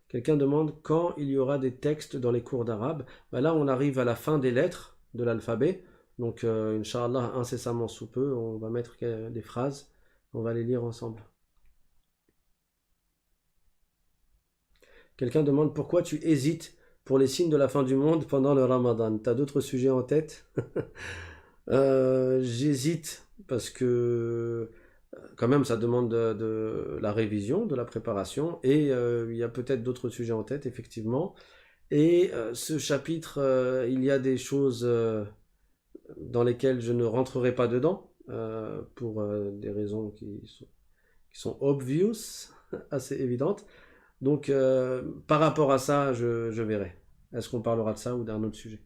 Quelqu'un demande quand il y aura des textes dans les cours d'arabe. Ben là, on arrive à la fin des lettres de l'alphabet. Donc, Inch'Allah, incessamment sous peu, on va mettre des phrases. On va les lire ensemble. Quelqu'un demande pourquoi tu hésites pour les signes de la fin du monde pendant le Ramadan. T'as d'autres sujets en tête? J'hésite parce que quand même ça demande de la révision, de la préparation et il y a peut-être d'autres sujets en tête effectivement. Et ce chapitre, il y a des choses dans lesquelles je ne rentrerai pas dedans pour des raisons qui sont obvious, assez évidentes. Donc par rapport à ça, je verrai. Est-ce qu'on parlera de ça ou d'un autre sujet?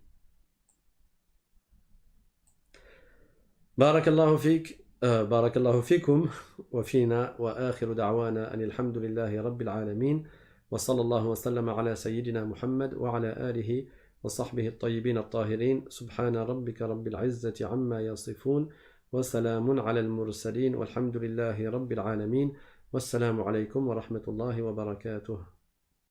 بارك الله فيك بارك الله فيكم وفينا وآخر دعوانا أن الحمد لله رب العالمين وصلى الله وسلم على سيدنا محمد وعلى آله وصحبه الطيبين الطاهرين سبحان ربك رب العزة عما يصفون وسلام على المرسلين والحمد لله رب العالمين والسلام عليكم ورحمة الله وبركاته.